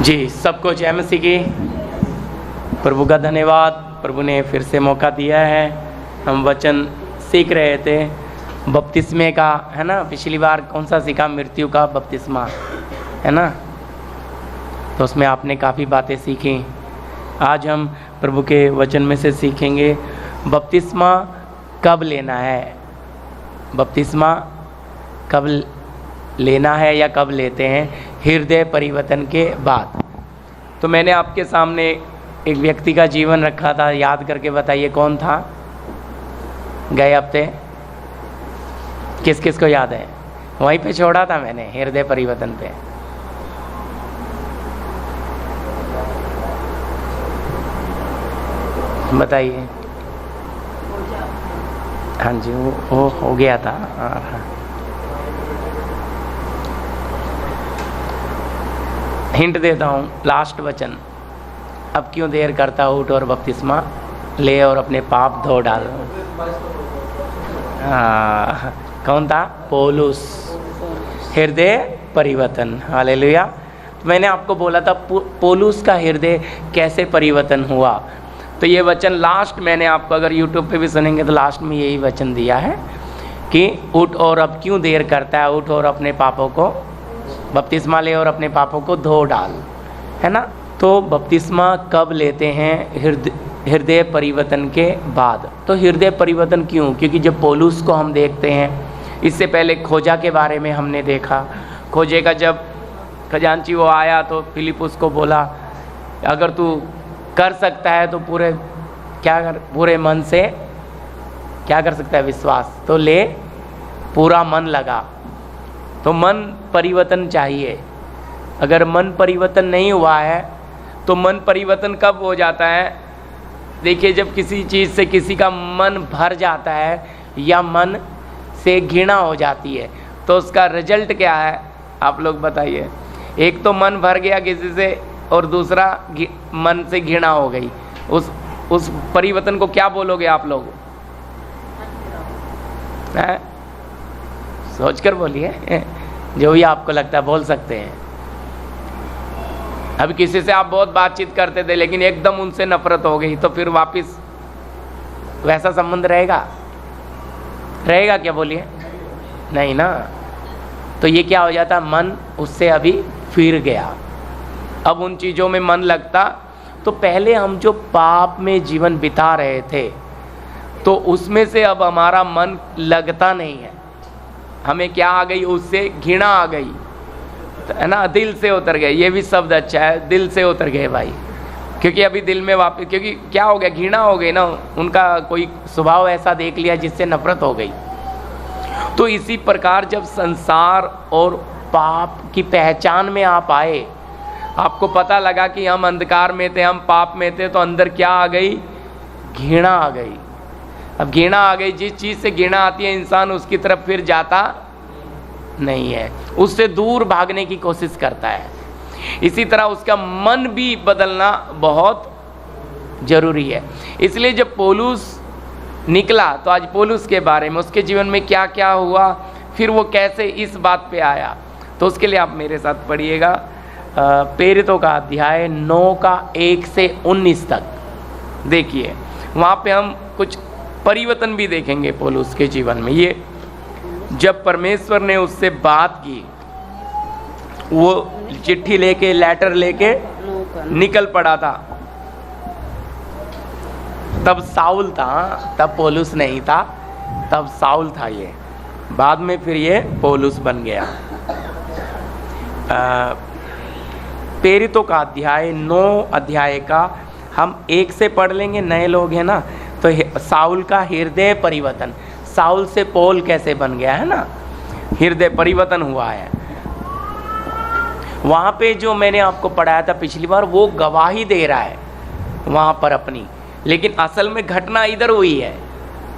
जी, सबको जय मसीह की। प्रभु का धन्यवाद, प्रभु ने फिर से मौका दिया है। हम वचन सीख रहे थे बपतिस्मे का, है ना। पिछली बार कौन सा सीखा? मृत्यु का बपतिस्मा, है ना। तो उसमें आपने काफ़ी बातें सीखी। आज हम प्रभु के वचन में से सीखेंगे बपतिस्मा कब लेना है। बपतिस्मा कब लेना है या कब लेते हैं? हृदय परिवर्तन के बाद। तो मैंने आपके सामने एक व्यक्ति का जीवन रखा था, याद करके बताइए कौन था गए हफ्ते? किस किस को याद है? वहीं पे छोड़ा था मैंने, हृदय परिवर्तन पे। बताइए। हाँ जी, वो हो गया था। हाँ। हिंट देता हूँ, लास्ट वचन, अब क्यों देर करता उठ और बपतिस्मा ले और अपने पाप धो डाल। कौन था? पौलुस। हृदय परिवर्तन, हालेलुया। तो मैंने आपको बोला था पौलुस का हृदय कैसे परिवर्तन हुआ। तो ये वचन लास्ट मैंने आपको, अगर यूट्यूब पे भी सुनेंगे तो लास्ट में यही वचन दिया है कि उठ और अब क्यों देर करता है, उठ और अपने पापों को बपतिस्मा ले और अपने पापों को धो डाल, है ना। तो बपतिस्मा कब लेते हैं? हृदय परिवर्तन के बाद। तो हृदय परिवर्तन क्यों? क्योंकि जब पौलुस को हम देखते हैं, इससे पहले खोजा के बारे में हमने देखा। खोजे का जब खजांची वो आया तो फिलिपुस को बोला, अगर तू कर सकता है तो पूरे मन से क्या कर सकता है? विश्वास तो ले, पूरा मन लगा। तो मन परिवर्तन चाहिए। अगर मन परिवर्तन नहीं हुआ है तो मन परिवर्तन कब हो जाता है? देखिए, जब किसी चीज़ से किसी का मन भर जाता है या मन से घृणा हो जाती है तो उसका रिजल्ट क्या है? आप लोग बताइए। एक तो मन भर गया किसी से और दूसरा मन से घृणा हो गई। उस परिवर्तन को क्या बोलोगे आप लोग? हैं? सोचकर बोलिए, जो भी आपको लगता है बोल सकते हैं। अभी किसी से आप बहुत बातचीत करते थे लेकिन एकदम उनसे नफरत हो गई तो फिर वापस वैसा संबंध रहेगा क्या? बोलिए, नहीं ना। तो ये क्या हो जाता? मन उससे अभी फिर गया। अब उन चीज़ों में मन लगता तो पहले हम जो पाप में जीवन बिता रहे थे तो उसमें से अब हमारा मन लगता नहीं है। हमें क्या आ गई? उससे घृणा आ गई, है ना। दिल से उतर गए, ये भी शब्द अच्छा है, दिल से उतर गए भाई। क्योंकि अभी दिल में वापस, क्योंकि क्या हो गया? घृणा हो गई ना, उनका कोई स्वभाव ऐसा देख लिया जिससे नफरत हो गई। तो इसी प्रकार जब संसार और पाप की पहचान में आप आए, आपको पता लगा कि हम अंधकार में थे, हम पाप में थे, तो अंदर क्या आ गई? घृणा आ गई। अब घृणा आ गई, जिस चीज़ से घृणा आती है इंसान उसकी तरफ फिर जाता नहीं है, उससे दूर भागने की कोशिश करता है। इसी तरह उसका मन भी बदलना बहुत जरूरी है। इसलिए जब पौलुस निकला तो आज पौलुस के बारे में, उसके जीवन में क्या क्या हुआ, फिर वो कैसे इस बात पे आया, तो उसके लिए आप मेरे साथ पढ़िएगा प्रेरितों का अध्याय 9 का 1 से 19 तक। देखिए, वहाँ पे हम कुछ परिवर्तन भी देखेंगे पौलुस के जीवन में। ये जब परमेश्वर ने उससे बात की, वो चिट्ठी लेके, लेटर लेके निकल पड़ा था। तब साउल था, तब पौलुस नहीं था, तब साउल था। ये बाद में फिर ये पौलुस बन गया। प्रेरितों का अध्याय 9 अध्याय का हम 1 से पढ़ लेंगे, नए लोग हैं ना। तो साउल का हृदय परिवर्तन, साउल से पौल कैसे बन गया, है ना। हृदय परिवर्तन हुआ है। वहाँ पे जो मैंने आपको पढ़ाया था पिछली बार, वो गवाही दे रहा है वहाँ पर अपनी, लेकिन असल में घटना इधर हुई है।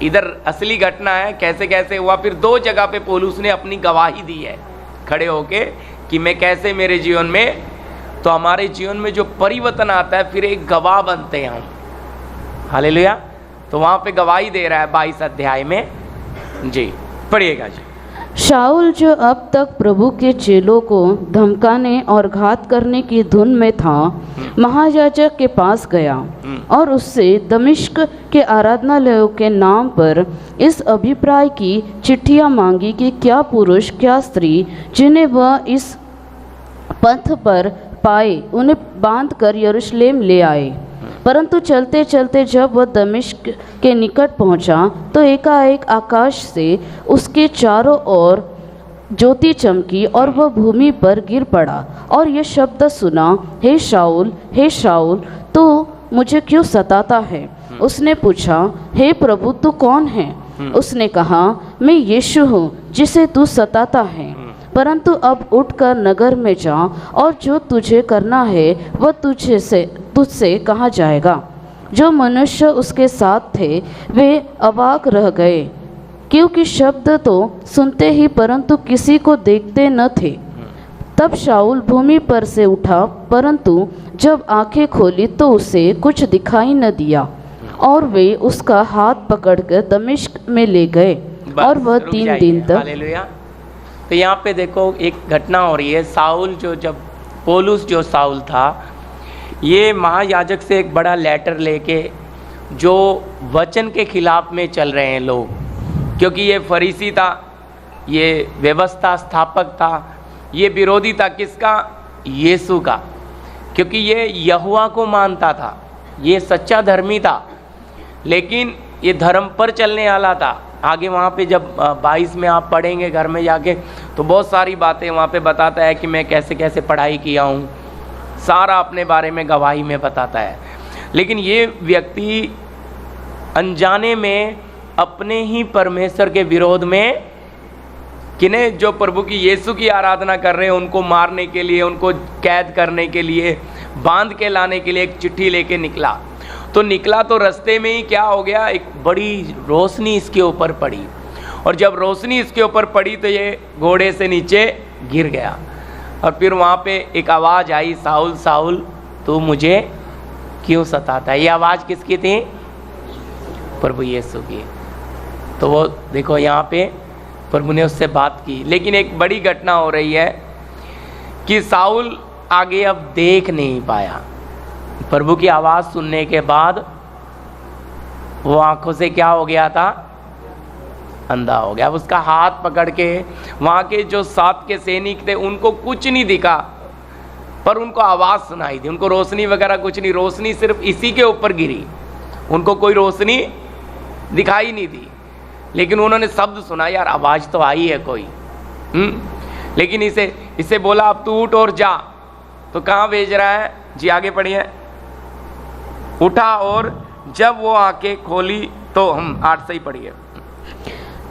इधर असली घटना है, कैसे कैसे हुआ। फिर 2 जगह पे पौलुस ने अपनी गवाही दी है खड़े होके कि मैं कैसे मेरे जीवन में, तो हमारे जीवन में जो परिवर्तन आता है फिर एक गवाह बनते हैं हम, हालेलुया। तो वहाँ पे गवाही दे रहा है 22 अध्याय में। जी पढ़िएगा जी। शाऊल जो अब तक प्रभु के चेलों को धमकाने और घात करने की धुन में था, महायाजक के पास गया और उससे दमिश्क के आराधनालयों के नाम पर इस अभिप्राय की चिट्ठियां मांगी कि क्या पुरुष क्या स्त्री जिन्हें वह इस पथ पर पाए उन्हें बांधकर यरूशलेम ले आए। परंतु चलते चलते जब वह दमिश्क के निकट पहुंचा तो एकाएक आकाश से उसके चारों ओर ज्योति चमकी और वह भूमि पर गिर पड़ा और यह शब्द सुना, हे शाऊल, तू मुझे क्यों सताता है? उसने पूछा, हे प्रभु, तू कौन है? उसने कहा, मैं यीशु हूँ जिसे तू सताता है। परंतु अब उठकर नगर में जा और जो तुझे करना है वह तुझसे कहा जाएगा। जो मनुष्य उसके साथ थे वे अवाक रह गए, क्योंकि शब्द तो सुनते ही परंतु किसी को देखते न थे। तब शाऊल भूमि पर से उठा, परंतु जब आंखें खोली तो उसे कुछ दिखाई न दिया और वे उसका हाथ पकड़कर दमिश्क में ले गए और वह 3 दिन तक। हालेलुया। तो यहाँ पे देखो एक घटना हो रही है। साउल जब पौलुस जो साउल था, ये महायाजक से एक बड़ा लेटर लेके जो वचन के खिलाफ में चल रहे हैं लोग, क्योंकि ये फरीसी था, ये व्यवस्था स्थापक था, ये विरोधी था किसका? यीशु का, क्योंकि ये यहोवा को मानता था, ये सच्चा धर्मी था, लेकिन ये धर्म पर चलने वाला था। आगे वहाँ पे जब 22 में आप पढ़ेंगे घर में जाके तो बहुत सारी बातें वहाँ पे बताता है कि मैं कैसे कैसे पढ़ाई किया हूँ, सारा अपने बारे में गवाही में बताता है। लेकिन ये व्यक्ति अनजाने में अपने ही परमेश्वर के विरोध में, किन्हें? जो प्रभु की यीशु की आराधना कर रहे हैं उनको मारने के लिए, उनको कैद करने के लिए, बांध के लाने के लिए एक चिट्ठी लेके निकला। तो निकला तो रास्ते में ही क्या हो गया, एक बड़ी रोशनी इसके ऊपर पड़ी, और जब रोशनी इसके ऊपर पड़ी तो ये घोड़े से नीचे गिर गया। और फिर वहाँ पे एक आवाज़ आई, साउल साउल तू मुझे क्यों सताता है? ये आवाज़ किसकी थी? प्रभु यीशु की। तो वो देखो यहाँ पे प्रभु ने उससे बात की। लेकिन एक बड़ी घटना हो रही है कि साउल आगे अब देख नहीं पाया। प्रभु की आवाज़ सुनने के बाद वो आंखों से क्या हो गया था? अंधा हो गया। उसका हाथ पकड़ के वहाँ के जो 7 के सैनिक थे उनको कुछ नहीं दिखा, पर उनको आवाज़ सुनाई दी। उनको रोशनी वगैरह कुछ नहीं, रोशनी सिर्फ इसी के ऊपर गिरी, उनको कोई रोशनी दिखाई नहीं दी, लेकिन उन्होंने शब्द सुना, यार आवाज़ तो आई है कोई। लेकिन इसे बोला अब तू उठ और जा। तो कहाँ भेज रहा है जी? आगे पढ़िए। उठा और जब वो आंखें खोली तो हम 8 से ही पढ़िए।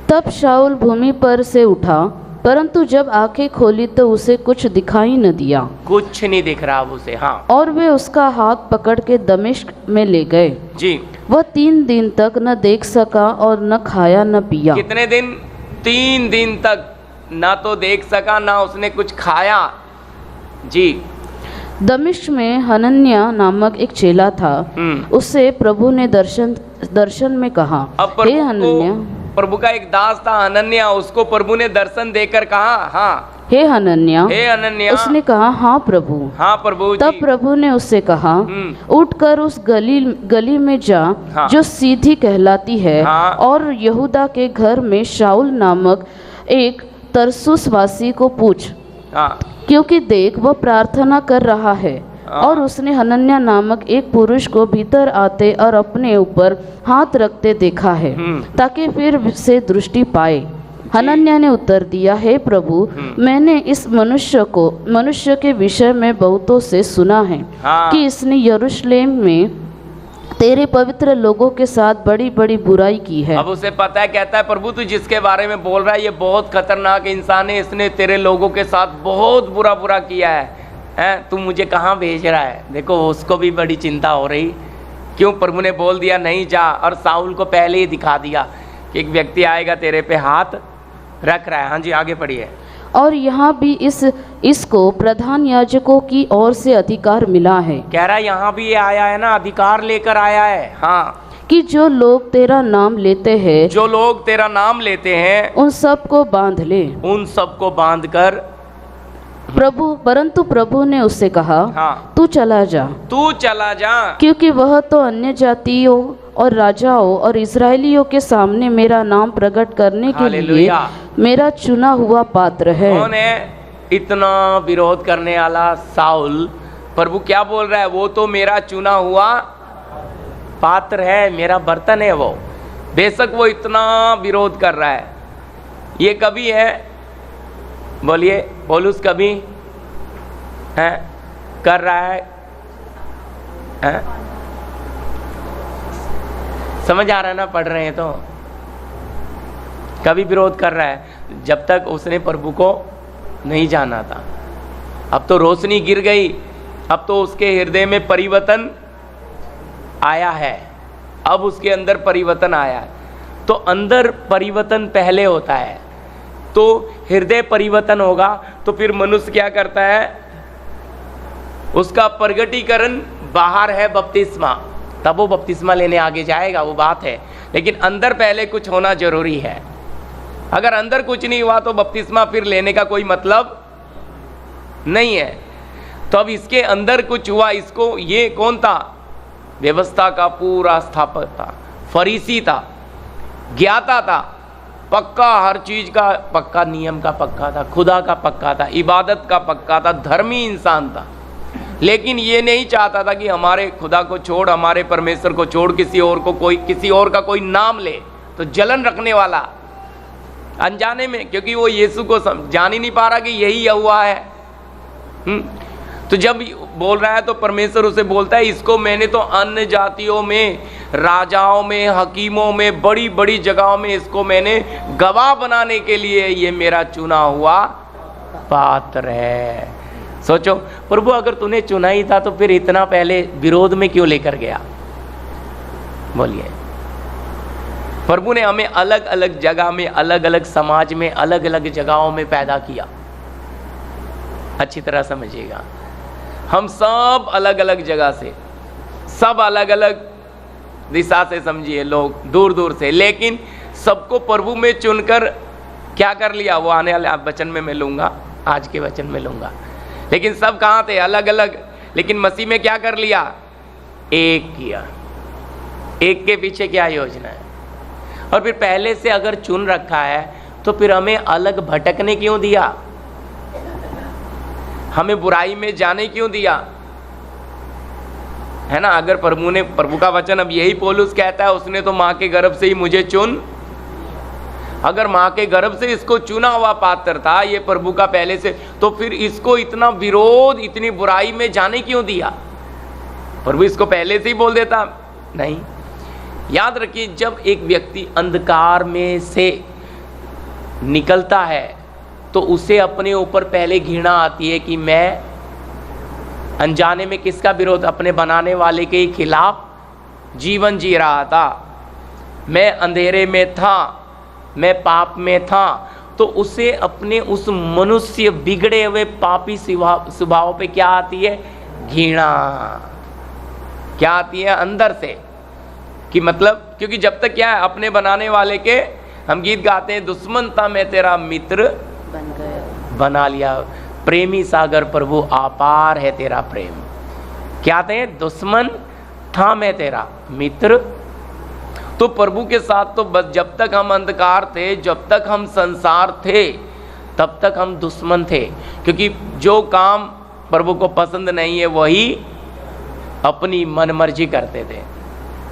तब शाऊल भूमि पर से उठा, परंतु जब आंखें खोली तो उसे कुछ दिखाई न दिया। कुछ नहीं दिख रहा उसे। हाँ। और वे उसका हाथ पकड़ के दमिश्क में ले गए जी। वह 3 दिन तक न देख सका और न खाया न पिया। कितने दिन? 3 दिन तक ना तो देख सका ना उसने कुछ खाया। जी। दमिश्क में हनन्याह नामक एक चेला था। उससे प्रभु ने दर्शन में कहा, हे हनन्याह। प्रभु का एक दास था हनन्याह, उसको प्रभु ने दर्शन देकर कहा, हाँ हे हनन्याह। हे हनन्याह। उसने कहा, हाँ प्रभु। हाँ प्रभु। तब प्रभु ने उससे कहा, उठकर उस गली में जा, हाँ, जो सीधी कहलाती है, हाँ, और यहूदा के घर में शाऊल नामक एक तरसुस वासी को पूछ, हाँ, क्योंकि देख वह प्रार्थना कर रहा है। और उसने हनन्याह नामक एक पुरुष को भीतर आते और अपने ऊपर हाथ रखते देखा है, ताकि फिर से दृष्टि पाए। हनन्याह ने उत्तर दिया, हे प्रभु, मैंने इस मनुष्य के विषय में बहुतों से सुना है, कि इसने यरूशलेम में तेरे पवित्र लोगों के साथ बड़ी बड़ी बुराई की है। अब उसे पता है, कहता है प्रभु तू जिसके बारे में बोल रहा है ये बहुत खतरनाक इंसान है, इसने तेरे लोगों के साथ बहुत बुरा किया है, तू मुझे कहाँ भेज रहा है? देखो उसको भी बड़ी चिंता हो रही, क्यों? प्रभु ने बोल दिया नहीं जा, और साउल को पहले ही दिखा दिया कि एक व्यक्ति आएगा तेरे पे हाथ रख रहा है। हाँ जी, आगे पढ़िए। और यहाँ भी इसको प्रधान याजकों की ओर से अधिकार मिला है। कह रहा है यहाँ भी ये आया है ना, अधिकार लेकर आया है, हाँ, कि जो लोग तेरा नाम लेते हैं, जो लोग तेरा नाम लेते हैं उन सबको बांध ले। उन सबको बांध कर। परंतु प्रभु ने उससे कहा, हाँ, तू चला जा, तू चला जा, क्योंकि वह तो अन्य जातियों और राजाओं और इस्राएलियों के सामने मेरा नाम प्रकट करने के लिए हालेलुया। मेरा चुना हुआ पात्र है। कौन है इतना विरोध करने वाला? साउल। प्रभु क्या बोल रहा है? वो तो मेरा चुना हुआ पात्र है, मेरा बर्तन है वो। बेशक वो इतना विरोध कर रहा है। ये कभी है, बोलिए, पौलुस कभी है कर रहा है? समझ आ रहा है ना? पढ़ रहे हैं तो कभी विरोध कर रहा है जब तक उसने प्रभु को नहीं जाना था। अब तो रोशनी गिर गई, अब तो उसके हृदय में परिवर्तन आया है, अब उसके अंदर परिवर्तन आया है। तो अंदर परिवर्तन पहले होता है, तो हृदय परिवर्तन होगा तो फिर मनुष्य क्या करता है? उसका प्रगटीकरण बाहर है बपतिस्मा, तब वो बपतिस्मा लेने आगे जाएगा, वो बात है। लेकिन अंदर पहले कुछ होना जरूरी है। अगर अंदर कुछ नहीं हुआ तो बपतिस्मा फिर लेने का कोई मतलब नहीं है। तो अब इसके अंदर कुछ हुआ। इसको, ये कौन था? व्यवस्था का पूरा स्थापक था, फरीसी था, ज्ञाता था, पक्का, हर चीज का पक्का, नियम का पक्का था, खुदा का पक्का था, इबादत का पक्का था, धर्मी इंसान था। लेकिन ये नहीं चाहता था कि हमारे खुदा को छोड़, हमारे परमेश्वर को छोड़ किसी और का कोई नाम ले। तो जलन रखने वाला अनजाने में, क्योंकि वो यीशु को जान ही नहीं पा रहा कि यही यहोवा है। तो जब बोल रहा है तो परमेश्वर उसे बोलता है, इसको मैंने तो अन्य जातियों में, राजाओं में, हकीमों में, बड़ी बड़ी जगहों में इसको मैंने गवाह बनाने के लिए ये मेरा चुना हुआ पात्र है। सोचो, प्रभु अगर तूने चुना ही था तो फिर इतना पहले विरोध में क्यों लेकर गया? बोलिए। प्रभु ने हमें अलग अलग जगह में, अलग अलग समाज में, अलग अलग जगहों में पैदा किया। अच्छी तरह समझिएगा, हम सब अलग अलग जगह से, सब अलग अलग दिशा से, समझिए, लोग दूर दूर से, लेकिन सबको प्रभु में चुनकर क्या कर लिया? वो आने वाले वचन में मैं लूँगा, आज के वचन में लूँगा। लेकिन सब कहाँ थे? अलग अलग। लेकिन मसीह में क्या कर लिया? एक किया। एक के पीछे क्या योजना है? और फिर पहले से अगर चुन रखा है तो फिर हमें अलग भटकने क्यों दिया? हमें बुराई में जाने क्यों दिया? है ना? अगर प्रभु का वचन अब यही पौलुस कहता है, उसने तो माँ के गर्भ से ही मुझे चुन। अगर माँ के गर्भ से इसको चुना हुआ पात्र था ये प्रभु का पहले से, तो फिर इसको इतना विरोध, इतनी बुराई में जाने क्यों दिया? प्रभु इसको पहले से ही बोल देता नहीं। याद रखिए, जब एक व्यक्ति अंधकार में से निकलता है तो उसे अपने ऊपर पहले घृणा आती है कि मैं अनजाने में किसका विरोध? अपने बनाने वाले के खिलाफ जीवन जी रहा था। मैं अंधेरे में था, मैं पाप में था। तो उसे अपने उस मनुष्य बिगड़े हुए पापी स्वभाव पे क्या आती है? घृणा। क्या आती है? अंदर से। कि मतलब, क्योंकि जब तक क्या है, अपने बनाने वाले के, हम गीत गाते हैं, दुश्मन था मैं तेरा मित्र बन गया, बना लिया। प्रेमी सागर प्रभु अपार है तेरा प्रेम। क्या थे? दुश्मन था मैं तेरा मित्र। तो प्रभु के साथ तो बस जब तक हम अंधकार थे, जब तक हम संसार थे, तब तक हम दुश्मन थे। क्योंकि जो काम प्रभु को पसंद नहीं है वही अपनी मनमर्जी करते थे।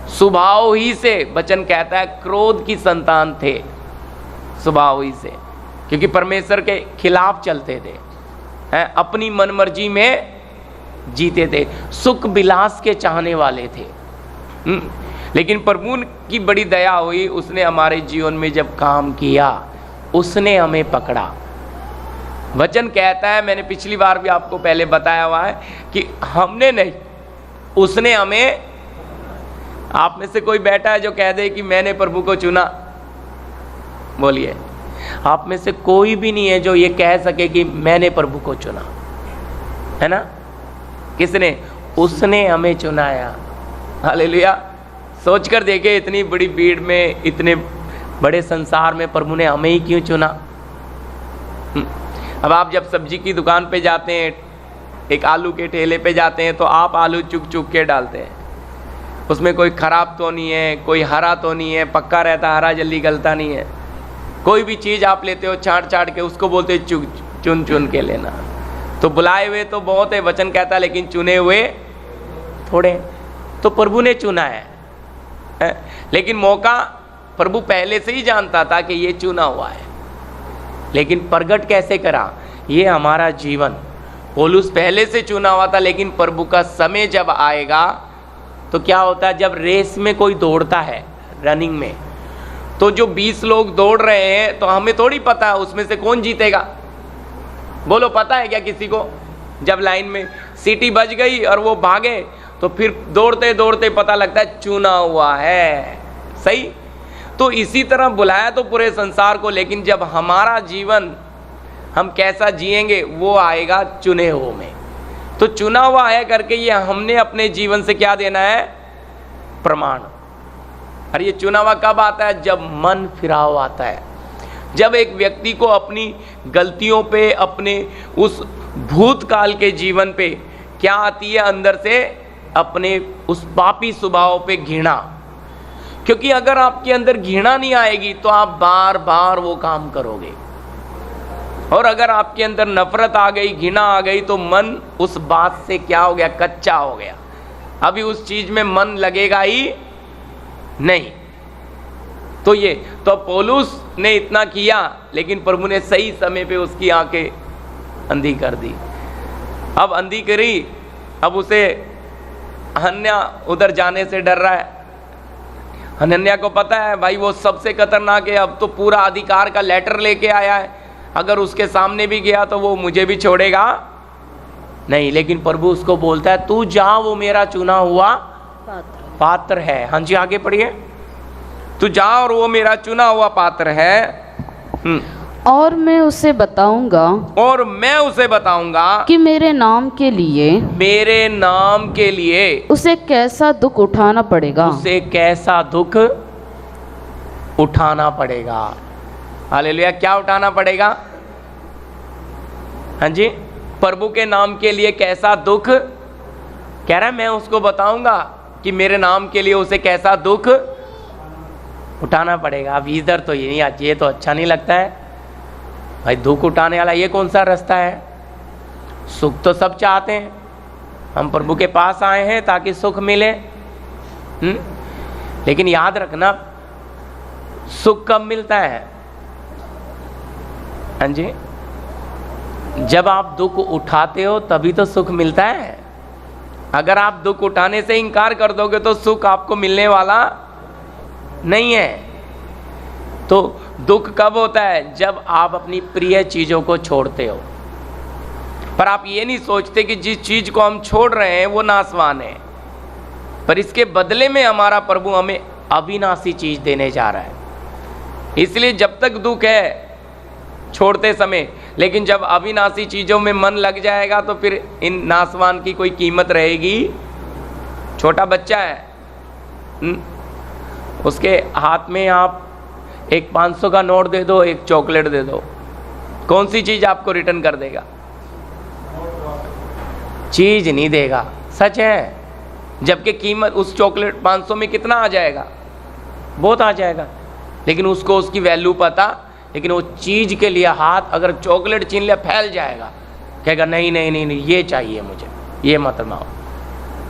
स्वभाव ही से, वचन कहता है, क्रोध की संतान थे स्वभाव ही से, क्योंकि परमेश्वर के खिलाफ चलते थे, हैं, अपनी मनमर्जी में जीते थे, सुख विलास के चाहने वाले थे। लेकिन प्रभु की बड़ी दया हुई, उसने हमारे जीवन में जब काम किया, उसने हमें पकड़ा। वचन कहता है, मैंने पिछली बार भी आपको पहले बताया हुआ है कि हमने नहीं, उसने हमें। आप में से कोई बैठा है जो कह दे कि मैंने प्रभु को चुना? बोलिए। आप में से कोई भी नहीं है जो ये कह सके कि मैंने प्रभु को चुना, है ना? किसने? उसने हमें चुनाया। हालेलुया। सोच कर देखे, इतनी बड़ी भीड़ में, इतने बड़े संसार में प्रभु ने हमें ही क्यों चुना। अब आप जब सब्जी की दुकान पे जाते हैं, एक आलू के ठेले पे जाते हैं, तो आप आलू चुक चुक के डालते हैं, उसमें कोई ख़राब तो नहीं है, कोई हरा तो नहीं है, पक्का रहता, हरा जल्दी गलता नहीं है। कोई भी चीज़ आप लेते हो छाँट छाँट के, उसको बोलते हैं चुन चुन के लेना। तो बुलाए हुए तो बहुत है, वचन कहता है, लेकिन चुने हुए थोड़े। तो प्रभु ने चुना है, लेकिन मौका प्रभु पहले से ही जानता था कि ये चुना हुआ है, लेकिन प्रगट कैसे करा, ये हमारा जीवन। पौलुस पहले से चुना हुआ था, लेकिन प्रभु का समय जब आएगा तो क्या होता है, जब रेस में कोई दौड़ता है, रनिंग में, तो जो 20 लोग दौड़ रहे हैं, तो हमें थोड़ी पता है उसमें से कौन जीतेगा। बोलो, पता है क्या किसी को? जब लाइन में सीटी बज गई और वो भागे, तो फिर दौड़ते दौड़ते पता लगता है चुना हुआ है। सही। तो इसी तरह बुलाया तो पूरे संसार को, लेकिन जब हमारा जीवन हम कैसा जिएंगे वो आएगा चुने हुए में। तो चुना हुआ है करके ये हमने अपने जीवन से क्या देना है, प्रमाण। और ये चुना हुआ कब आता है, जब मन फिराव आता है, जब एक व्यक्ति को अपनी गलतियों पे, अपने उस भूतकाल के जीवन पे क्या आती है, अंदर से अपने उस पापी स्वभाव पे घृणा। क्योंकि अगर आपके अंदर घृणा नहीं आएगी तो आप बार बार वो काम करोगे, और अगर आपके अंदर नफरत आ गई, घृणा आ गई, तो मन उस बात से क्या हो गया, कच्चा हो गया। अभी उस चीज में मन लगेगा ही नहीं। तो ये तो पौलुस ने इतना किया, लेकिन प्रभु ने सही समय पे उसकी आंखें अंधी कर दी। अब अंधी करी, अब उसे हनन्या उधर जाने से डर रहा है। हनन्या को पता है भाई वो सबसे खतरनाक है, अब तो पूरा अधिकार का लेटर लेके आया है, अगर उसके सामने भी गया तो वो मुझे भी छोड़ेगा नहीं। लेकिन प्रभु उसको बोलता है, तू जा, वो मेरा चुना हुआ पात्र है। हाँ जी, आगे पढ़िए। तू जा और वो मेरा चुना हुआ पात्र है। और मैं उसे बताऊंगा, और मैं उसे बताऊंगा कि मेरे नाम के लिए उसे कैसा दुख उठाना पड़ेगा, उसे कैसा दुख उठाना पड़ेगा। हालेलुया। क्या उठाना पड़ेगा? हाँ जी, प्रभु के नाम के लिए कैसा दुख, कह रहा है मैं उसको बताऊंगा कि मेरे नाम के लिए उसे कैसा दुख उठाना पड़ेगा। अब इधर तो ये तो अच्छा नहीं लगता है भाई, दुख उठाने वाला ये कौन सा रास्ता है? सुख तो सब चाहते हैं, हम प्रभु के पास आए हैं ताकि सुख मिले। लेकिन याद रखना, सुख कब मिलता है? हाँ जी, जब आप दुख उठाते हो तभी तो सुख मिलता है। अगर आप दुख उठाने से इनकार कर दोगे तो सुख आपको मिलने वाला नहीं है। तो दुख कब होता है? जब आप अपनी प्रिय चीज़ों को छोड़ते हो। पर आप ये नहीं सोचते कि जिस चीज़ को हम छोड़ रहे हैं वो नाशवान है, पर इसके बदले में हमारा प्रभु हमें अविनाशी चीज़ देने जा रहा है। इसलिए जब तक दुख है छोड़ते समय, लेकिन जब अविनाशी चीज़ों में मन लग जाएगा तो फिर इन नाशवान की कोई कीमत रहेगी। छोटा बच्चा है, उसके हाथ में आप एक 500 का नोट दे दो, एक चॉकलेट दे दो, कौन सी चीज़ आपको रिटर्न कर देगा? चीज़ नहीं देगा। सच है। जबकि कीमत उस चॉकलेट 500 में कितना आ जाएगा? बहुत आ जाएगा। लेकिन उसको उसकी वैल्यू पता, लेकिन वो चीज़ के लिए हाथ अगर चॉकलेट छीन लिया फैल जाएगा, कहेगा नहीं नहीं नहीं नहीं ये चाहिए मुझे, ये मत माओ।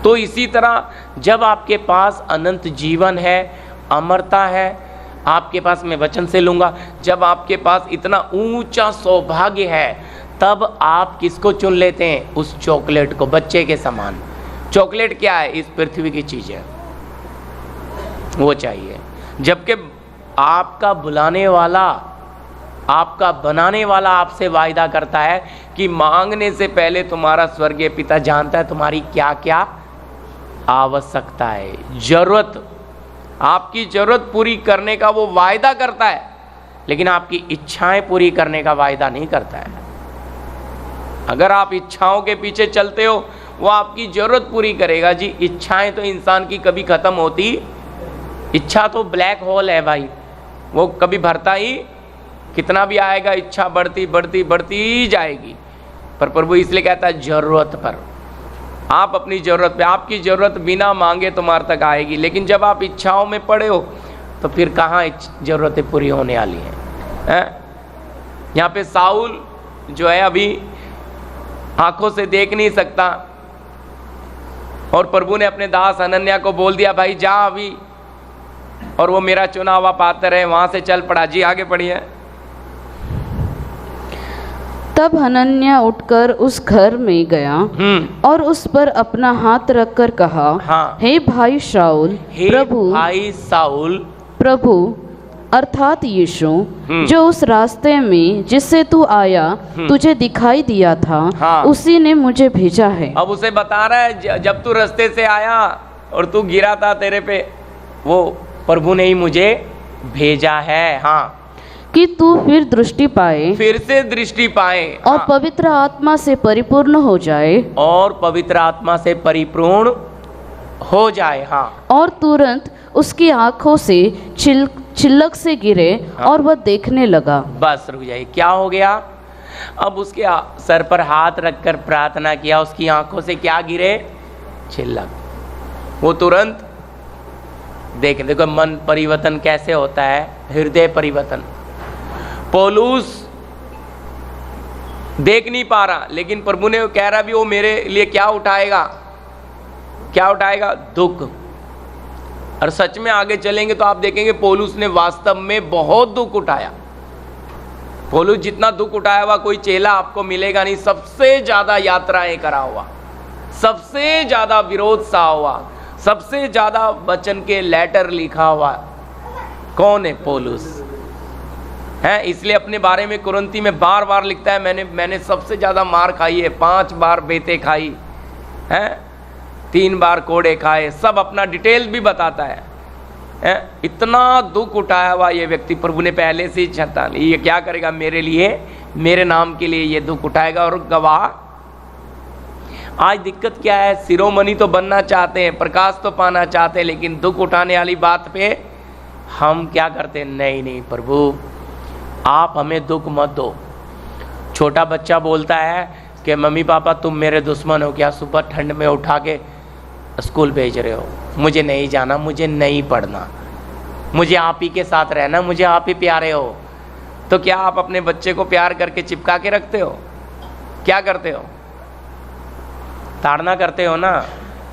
तो इसी तरह जब आपके पास अनंत जीवन है, अमरता है, आपके पास, मैं वचन से लूँगा, जब आपके पास इतना ऊंचा सौभाग्य है, तब आप किसको चुन लेते हैं? उस चॉकलेट को, बच्चे के समान। चॉकलेट क्या है? इस पृथ्वी की चीज़ है, वो चाहिए। जबकि आपका बुलाने वाला, आपका बनाने वाला आपसे वायदा करता है कि मांगने से पहले तुम्हारा स्वर्गीय पिता जानता है तुम्हारी क्या क्या आवश्यकता है। जरूरत, आपकी जरूरत पूरी करने का वो वायदा करता है, लेकिन आपकी इच्छाएं पूरी करने का वायदा नहीं करता है। अगर आप इच्छाओं के पीछे चलते हो, वो आपकी जरूरत पूरी करेगा जी। इच्छाएं तो इंसान की कभी खत्म होती इच्छा तो ब्लैक होल है भाई, वो कभी भरता ही, कितना भी आएगा इच्छा बढ़ती बढ़ती बढ़ती जाएगी। पर प्रभु इसलिए कहता है जरूरत पर, आप अपनी ज़रूरत पे, आपकी ज़रूरत बिना मांगे तुम्हारे तक आएगी। लेकिन जब आप इच्छाओं में पड़े हो तो फिर कहाँ ज़रूरतें पूरी होने वाली हैं? यहाँ पे साउल जो है अभी आंखों से देख नहीं सकता, और प्रभु ने अपने दास हनन्याह को बोल दिया भाई जा अभी, और वो मेरा चुना हुआ पात्र है, वहाँ से चल पड़ा। जी आगे पढ़िए। तब हनन्याह उठकर उस घर में गया और उस पर अपना हाथ रखकर कहा, हाँ, हे भाई शाऊल, हे प्रभु, भाई साउल, प्रभु अर्थात यीशु जो उस रास्ते में जिससे तू आया तुझे दिखाई दिया था, हाँ, उसी ने मुझे भेजा है। अब उसे बता रहा है जब तू रास्ते से आया और तू गिरा था तेरे पे, वो प्रभु ने ही मुझे भेजा है। हाँ, कि तू फिर दृष्टि पाए, फिर से दृष्टि पाए, और हाँ, पवित्र आत्मा से परिपूर्ण हो जाए, और पवित्र आत्मा से परिपूर्ण हो जाए। हाँ, और तुरंत उसकी आंखों से चिल्लक से गिरे, हाँ, और वह देखने लगा। बस रुक जाइए, क्या हो गया? अब उसके सर पर हाथ रखकर प्रार्थना किया, उसकी आंखों से क्या गिरे? चिल्लक। वो तुरंत देखो मन परिवर्तन कैसे होता है, हृदय परिवर्तन। पौलुस देख नहीं पा रहा, लेकिन प्रभु ने कह रहा भी वो मेरे लिए क्या उठाएगा? क्या उठाएगा? दुख। और सच में आगे चलेंगे तो आप देखेंगे पौलुस ने वास्तव में बहुत दुख उठाया। पौलुस जितना दुख उठाया हुआ कोई चेला आपको मिलेगा नहीं। सबसे ज्यादा यात्राएं करा हुआ, सबसे ज्यादा विरोध सहा हुआ, सबसे ज्यादा वचन के लेटर लिखा हुआ कौन है? पौलुस है। इसलिए अपने बारे में कुरिन्थी में बार बार लिखता है, मैंने सबसे ज्यादा मार खाई है, 5 बार बेते खाई है, 3 बार कोड़े खाए, सब अपना डिटेल भी बताता है। इतना दुख उठाया हुआ ये व्यक्ति, प्रभु ने पहले से ही छता ली, ये क्या करेगा मेरे लिए, मेरे नाम के लिए ये दुख उठाएगा और गवाह। आज दिक्कत क्या है? शिरोमणि तो बनना चाहते हैं, प्रकाश तो पाना चाहते हैं, लेकिन दुख उठाने वाली बात पे हम क्या करते हैं? नहीं प्रभु आप हमें दुख मत दो। छोटा बच्चा बोलता है कि मम्मी पापा तुम मेरे दुश्मन हो क्या? सुबह ठंड में उठा के स्कूल भेज रहे हो, मुझे नहीं जाना, मुझे नहीं पढ़ना, मुझे आप ही के साथ रहना, मुझे आप ही प्यारे हो। तो क्या आप अपने बच्चे को प्यार करके चिपका के रखते हो? क्या करते हो? ताड़ना करते हो ना।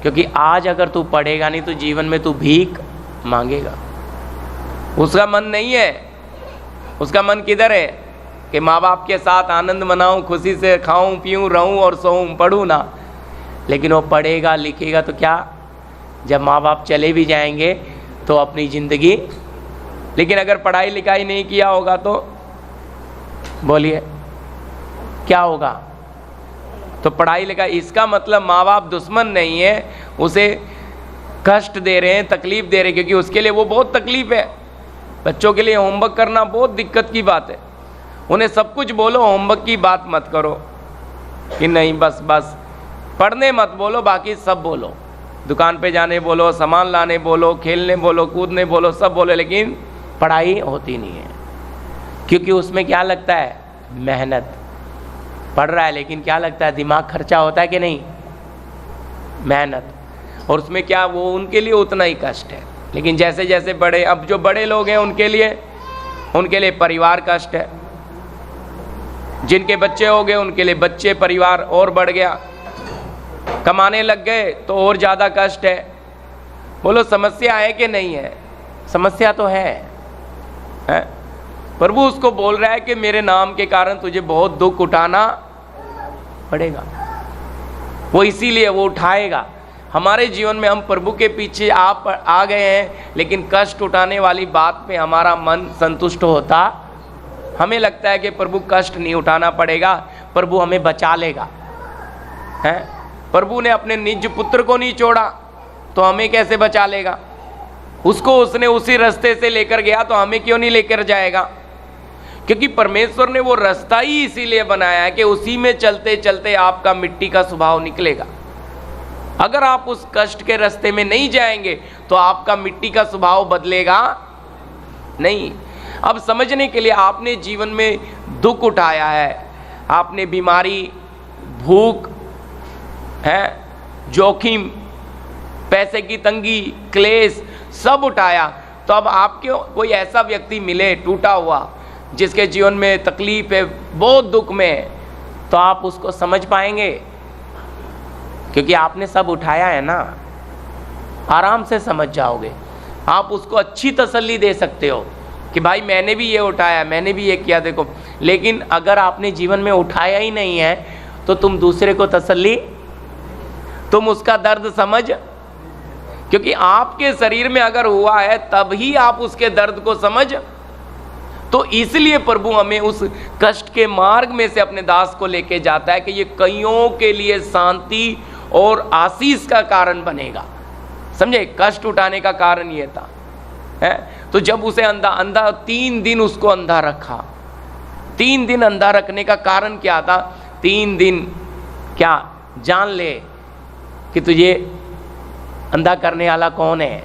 क्योंकि आज अगर तू पढ़ेगा नहीं तो जीवन में तू भीख मांगेगा। उसका मन नहीं है, उसका मन किधर है कि माँ बाप के साथ आनंद मनाऊं, खुशी से खाऊं पीऊं रहूं और सोऊं, पढ़ूं ना। लेकिन वो पढ़ेगा लिखेगा तो क्या, जब माँ बाप चले भी जाएंगे तो अपनी ज़िंदगी। लेकिन अगर पढ़ाई लिखाई नहीं किया होगा तो बोलिए क्या होगा? तो पढ़ाई लिखाई, इसका मतलब माँ बाप दुश्मन नहीं है, उसे कष्ट दे रहे हैं, तकलीफ दे रहे हैं, क्योंकि उसके लिए वो बहुत तकलीफ है। बच्चों के लिए होमवर्क करना बहुत दिक्कत की बात है। उन्हें सब कुछ बोलो, होमवर्क की बात मत करो कि नहीं बस पढ़ने मत बोलो, बाकी सब बोलो। दुकान पे जाने बोलो, सामान लाने बोलो, खेलने बोलो, कूदने बोलो, सब बोलो, लेकिन पढ़ाई होती नहीं है। क्योंकि उसमें क्या लगता है? मेहनत। पढ़ रहा है लेकिन क्या लगता है? दिमाग खर्चा होता है कि नहीं? मेहनत। और उसमें क्या, वो उनके लिए उतना ही कष्ट है। लेकिन जैसे जैसे बड़े, अब जो बड़े लोग हैं उनके लिए परिवार कष्ट है। जिनके बच्चे हो गए उनके लिए बच्चे, परिवार और बढ़ गया। कमाने लग गए तो और ज़्यादा कष्ट है। बोलो समस्या है कि नहीं है? समस्या तो है। प्रभु उसको बोल रहा है कि मेरे नाम के कारण तुझे बहुत दुख उठाना पड़ेगा। वो इसीलिए वो उठाएगा। हमारे जीवन में हम प्रभु के पीछे आप आ गए हैं, लेकिन कष्ट उठाने वाली बात पे हमारा मन संतुष्ट होता। हमें लगता है कि प्रभु कष्ट नहीं उठाना पड़ेगा, प्रभु हमें बचा लेगा। हैं? प्रभु ने अपने निज पुत्र को नहीं छोड़ा तो हमें कैसे बचा लेगा? उसको उसने उसी रास्ते से लेकर गया तो हमें क्यों नहीं लेकर जाएगा? क्योंकि परमेश्वर ने वो रास्ता ही इसीलिए बनाया है कि उसी में चलते चलते आपका मिट्टी का स्वभाव निकलेगा। अगर आप उस कष्ट के रास्ते में नहीं जाएंगे तो आपका मिट्टी का स्वभाव बदलेगा नहीं। अब समझने के लिए, आपने जीवन में दुख उठाया है, आपने बीमारी, भूख है, जोखिम, पैसे की तंगी, क्लेश सब उठाया, तो अब आपके कोई ऐसा व्यक्ति मिले टूटा हुआ जिसके जीवन में तकलीफ है, बहुत दुख में है, तो आप उसको समझ पाएंगे? क्योंकि आपने सब उठाया है ना, आराम से समझ जाओगे। आप उसको अच्छी तसल्ली दे सकते हो कि भाई मैंने भी ये उठाया, मैंने भी ये किया, देखो। लेकिन अगर आपने जीवन में उठाया ही नहीं है तो तुम दूसरे को तसल्ली, तुम उसका दर्द समझ, क्योंकि आपके शरीर में अगर हुआ है तब ही आप उसके दर्द को समझ। तो इसलिए प्रभु हमें उस कष्ट के मार्ग में से अपने दास को लेके जाता है कि ये कईयों के लिए शांति और आशीष का कारण बनेगा। समझे, कष्ट उठाने का कारण ये था है। तो जब उसे अंधा 3 दिन उसको अंधा रखा, 3 दिन अंधा रखने का कारण क्या था? 3 दिन क्या जान ले कि तुझे अंधा करने वाला कौन है?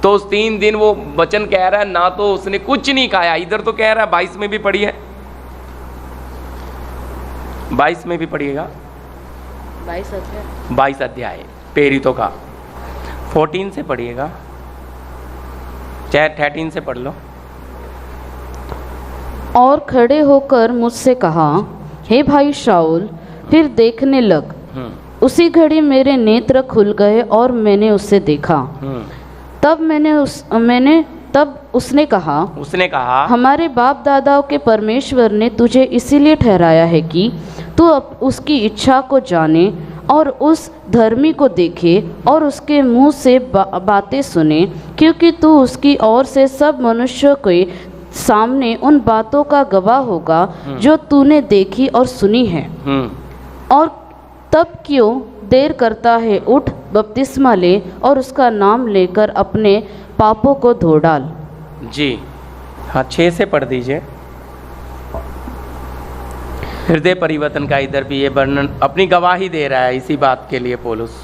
तो उस 3 दिन वो वचन कह रहा है ना, तो उसने कुछ नहीं खाया। इधर तो कह रहा है 22 में भी पढ़ी है, 22 में भी पढ़िएगा, 22 अध्याय प्रेरितों का, 14 से पढ़िएगा, चाहे 13 से पढ़ लो। और खड़े होकर मुझसे कहा, हे भाई शाऊल, फिर देखने लग। उसी घड़ी मेरे नेत्र खुल गए और मैंने उसे देखा। तब उसने कहा, हमारे बाप दादाओं के परमेश्वर ने तुझे इसीलिए ठहराया है कि तू उसकी इच्छा को जाने और उस धर्मी को देखे और उसके मुंह से बातें सुने, क्योंकि तू उसकी ओर से सब मनुष्यों के सामने उन बातों का गवाह होगा जो तूने देखी और सुनी है। और तब क्यों देर करता है? उठ, बपतिस्मा ले और उसका नाम लेकर अपने पापों को धो डाल। जी हाँ, 6 से पढ़ दीजिए। हृदय परिवर्तन का इधर भी ये वर्णन अपनी गवाही दे रहा है इसी बात के लिए पौलुस।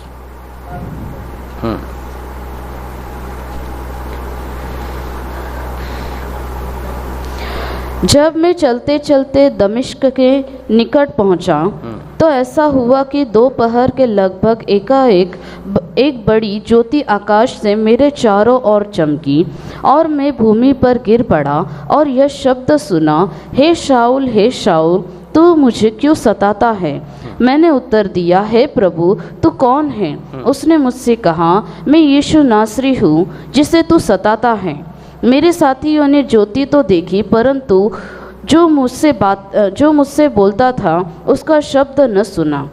जब मैं चलते चलते दमिश्क के निकट पहुंचा तो ऐसा हुआ कि दोपहर के लगभग एकाएक एक बड़ी ज्योति आकाश से मेरे चारों ओर चमकी और मैं भूमि पर गिर पड़ा और यह शब्द सुना, हे शाऊल, हे शाऊल, तू मुझे क्यों सताता है? मैंने उत्तर दिया, हे प्रभु, तू कौन है? उसने मुझसे कहा, मैं यीशु नासरी हूँ जिसे तू सताता है। मेरे साथियों ने ज्योति तो देखी, परंतु जो मुझसे बोलता था उसका शब्द न सुना।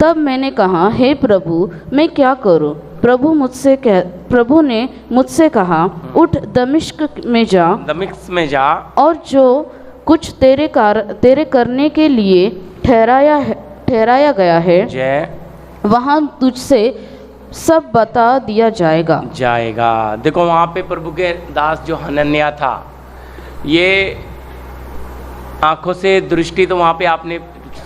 तब मैंने कहा, हे प्रभु, मैं क्या करूं? प्रभु ने मुझसे कहा, उठ, दमिश्क में जा और जो कुछ तेरे करने के लिए ठहराया गया है वहाँ तुझसे सब बता दिया जाएगा। देखो वहाँ पे प्रभु के दास जो हनन्याह था, ये आंखों से दृष्टि तो वहाँ पे आपने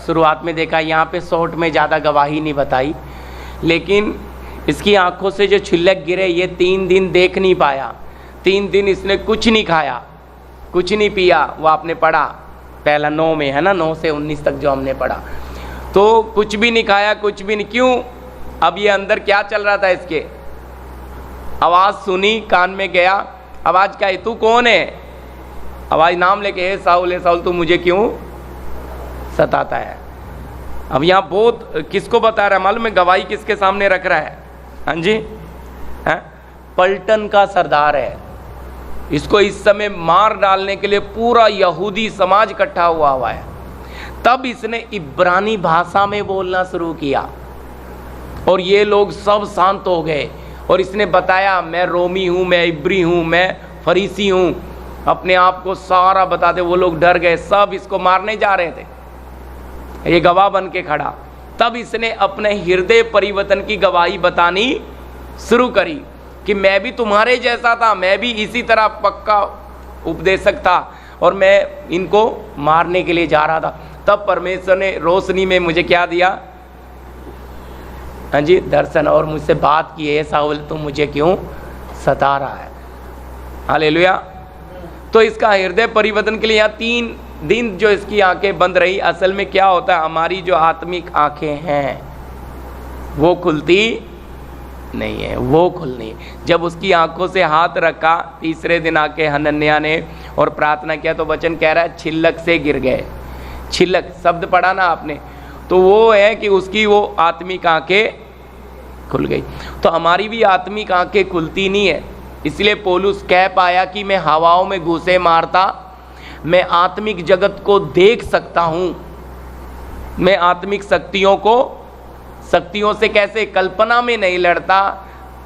शुरुआत में देखा, यहाँ पे शॉर्ट में ज़्यादा गवाही नहीं बताई, लेकिन इसकी आंखों से जो छिलक गिरे, ये 3 दिन देख नहीं पाया। 3 दिन इसने कुछ नहीं खाया, कुछ नहीं पिया। वो आपने पढ़ा पहला 9 में, है ना, 9 से 19 तक जो हमने पढ़ा। तो कुछ भी नहीं खाया, कुछ भी नहीं। क्यों? अब ये अंदर क्या चल रहा था इसके? आवाज़ सुनी, कान में गया, आवाज़ क्या है? तू कौन है? आवाज़ नाम लेके, हे साउल, तू मुझे क्यों सताता है? अब यहाँ बहुत किसको बता रहा है मालूम है? गवाही किसके सामने रख रहा है? हाँ जी, है पलटन का सरदार है। इसको इस समय मार डालने के लिए पूरा यहूदी समाज इकट्ठा हुआ है। तब इसने इब्रानी भाषा में बोलना शुरू किया और ये लोग सब शांत हो गए। और इसने बताया, मैं रोमी हूँ, मैं इब्री हूँ, मैं फरीसी हूँ, अपने आप को सारा बताते। वो लोग डर गए, सब इसको मारने जा रहे थे। ये गवाह बन के खड़ा। तब इसने अपने हृदय परिवर्तन की गवाही बतानी शुरू करी कि मैं भी तुम्हारे जैसा था, मैं भी इसी तरह पक्का उपदेशक था और मैं इनको मारने के लिए जा रहा था। तब परमेश्वर ने रोशनी में मुझे क्या दिया? हाँ जी, दर्शन और मुझसे बात की है, साउल तो मुझे क्यों सता रहा है। हालेलुया। तो इसका हृदय परिवर्तन के लिए यहाँ 3 दिन जो इसकी आंखें बंद रही, असल में क्या होता है, हमारी जो आत्मिक आंखें हैं वो खुलती नहीं है, वो खुलनी। जब उसकी आंखों से हाथ रखा, तीसरे दिन आके हनन्याह ने और प्रार्थना किया, तो वचन कह रहा है छिलक से गिर गए। छिलक शब्द पढ़ा ना आपने, तो वो है कि उसकी वो आत्मिक आंखें खुल गई। तो हमारी भी आत्मिक आंखें खुलती नहीं है, इसलिए पौलुस कह पाया कि मैं हवाओं में घूंसे मारता, मैं आत्मिक जगत को देख सकता हूँ, मैं आत्मिक शक्तियों से कैसे, कल्पना में नहीं लड़ता,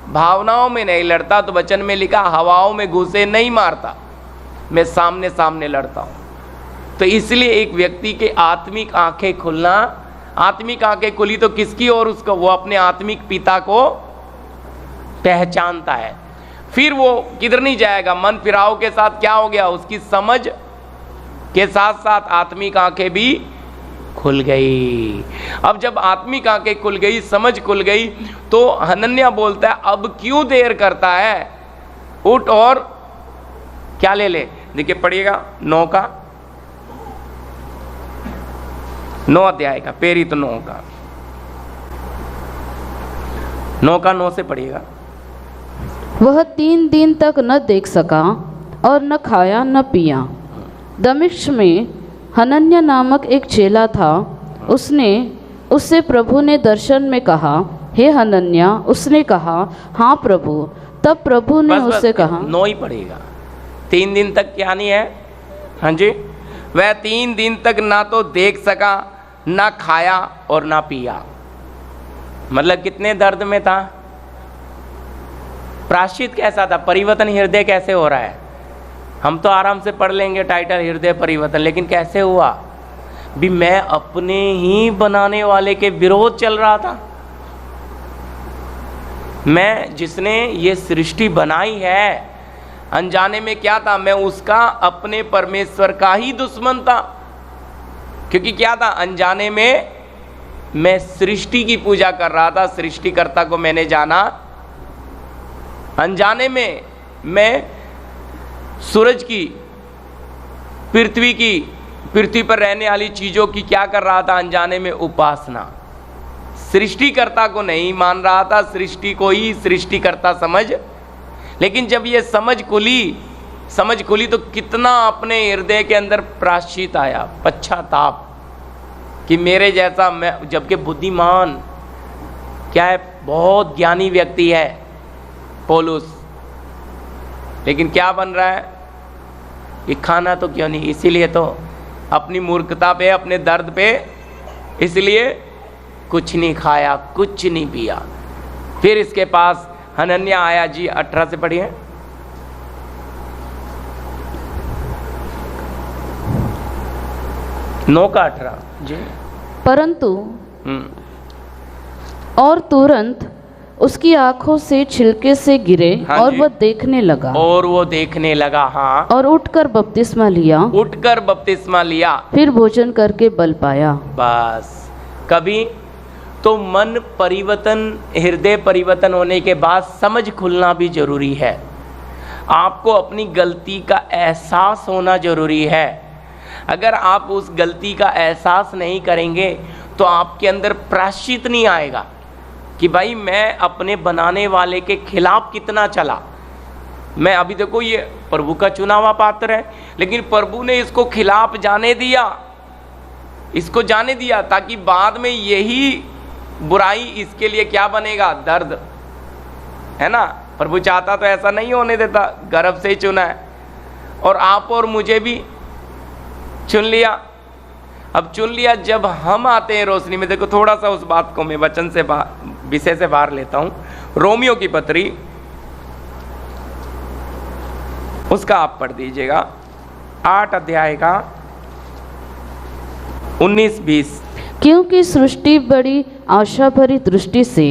भावनाओं में नहीं लड़ता। तो वचन में लिखा हवाओं में घूंसे नहीं मारता, मैं सामने सामने लड़ता हूँ। तो इसलिए एक व्यक्ति के आत्मिक आंखें खुलना, आत्मिक आंखें खुली तो किसकी ओर, उसको, वो अपने आत्मिक पिता को पहचानता है। फिर वो किधर नहीं जाएगा, मन फिराव के साथ क्या हो गया, उसकी समझ के साथ साथ आत्मिक आंखें भी खुल गई। अब जब आत्मिक आंखें खुल गई, समझ खुल गई, तो हनन्याह बोलता है अब क्यों देर करता है, उठ और क्या ले ले। देखिए पढ़िएगा 9 अध्याय का, प्रेरित 9 का 9 से पढ़िएगा। वह 3 दिन तक न देख सका और न खाया न पिया। दमिश्क में हनन्याह नामक एक चेला था, उससे प्रभु ने दर्शन में कहा, हे हनन्याह। उसने कहा, हाँ प्रभु। तब प्रभु ने उससे कहा, 9 ही पढ़ेगा। 3 दिन तक क्या नहीं है, हाँ जी, वह 3 दिन तक ना तो देख सका, ना खाया और ना पिया। मतलब कितने दर्द में था। प्रायश्चित कैसा था, परिवर्तन हृदय कैसे हो रहा है, हम तो आराम से पढ़ लेंगे टाइटल हृदय परिवर्तन, लेकिन कैसे हुआ भी, मैं अपने ही बनाने वाले के विरोध चल रहा था। मैं जिसने ये सृष्टि बनाई है, अनजाने में क्या था, मैं उसका अपने परमेश्वर का ही दुश्मन था। क्योंकि क्या था, अनजाने में मैं सृष्टि की पूजा कर रहा था, सृष्टिकर्ता को मैंने जाना। अनजाने में मैं सूरज की, पृथ्वी पर रहने वाली चीज़ों की क्या कर रहा था, अनजाने में उपासना। सृष्टिकर्ता को नहीं मान रहा था, सृष्टि को ही सृष्टिकर्ता समझ। लेकिन जब ये समझ खुली तो कितना अपने हृदय के अंदर प्रायश्चित आया, पश्चाताप, कि मेरे जैसा मैं, जबकि बुद्धिमान क्या है, बहुत ज्ञानी व्यक्ति है पौलुस, लेकिन क्या बन रहा है कि खाना तो क्यों नहीं, इसीलिए तो अपनी मूर्खता पे, अपने दर्द पे, इसलिए कुछ नहीं खाया, कुछ नहीं पिया। फिर इसके पास हनन्याह आया जी। 18 से पढ़िए। नौ का 18 जी। परंतु और तुरंत उसकी आंखों से छिलके से गिरे, हाँ और जी। वह देखने लगा। और वो देखने लगा, हाँ। और उठकर बपतिस्मा लिया। फिर भोजन करके बल पाया। बस कभी तो मन परिवर्तन, हृदय परिवर्तन होने के बाद समझ खुलना भी जरूरी है। आपको अपनी गलती का एहसास होना जरूरी है। अगर आप उस गलती का एहसास नहीं करेंगे तो आपके अंदर प्रायश्चित नहीं आएगा कि भाई मैं अपने बनाने वाले के खिलाफ कितना चला। मैं अभी देखो, ये प्रभु का चुना हुआ पात्र है, लेकिन प्रभु ने इसको खिलाफ जाने दिया, ताकि बाद में यही बुराई इसके लिए क्या बनेगा, दर्द, है ना। प्रभु चाहता तो ऐसा नहीं होने देता, गर्भ से ही चुना है, और आप और मुझे भी चुन लिया। अब चुन लिया, जब हम आते हैं रोशनी में, देखो थोड़ा सा उस बात को मैं वचन से विषय से बाहर लेता हूं। रोमियो की पत्री, उसका आप पढ़ दीजिएगा, 8 अध्याय का 19-20। क्योंकि सृष्टि बड़ी आशा भरी दृष्टि से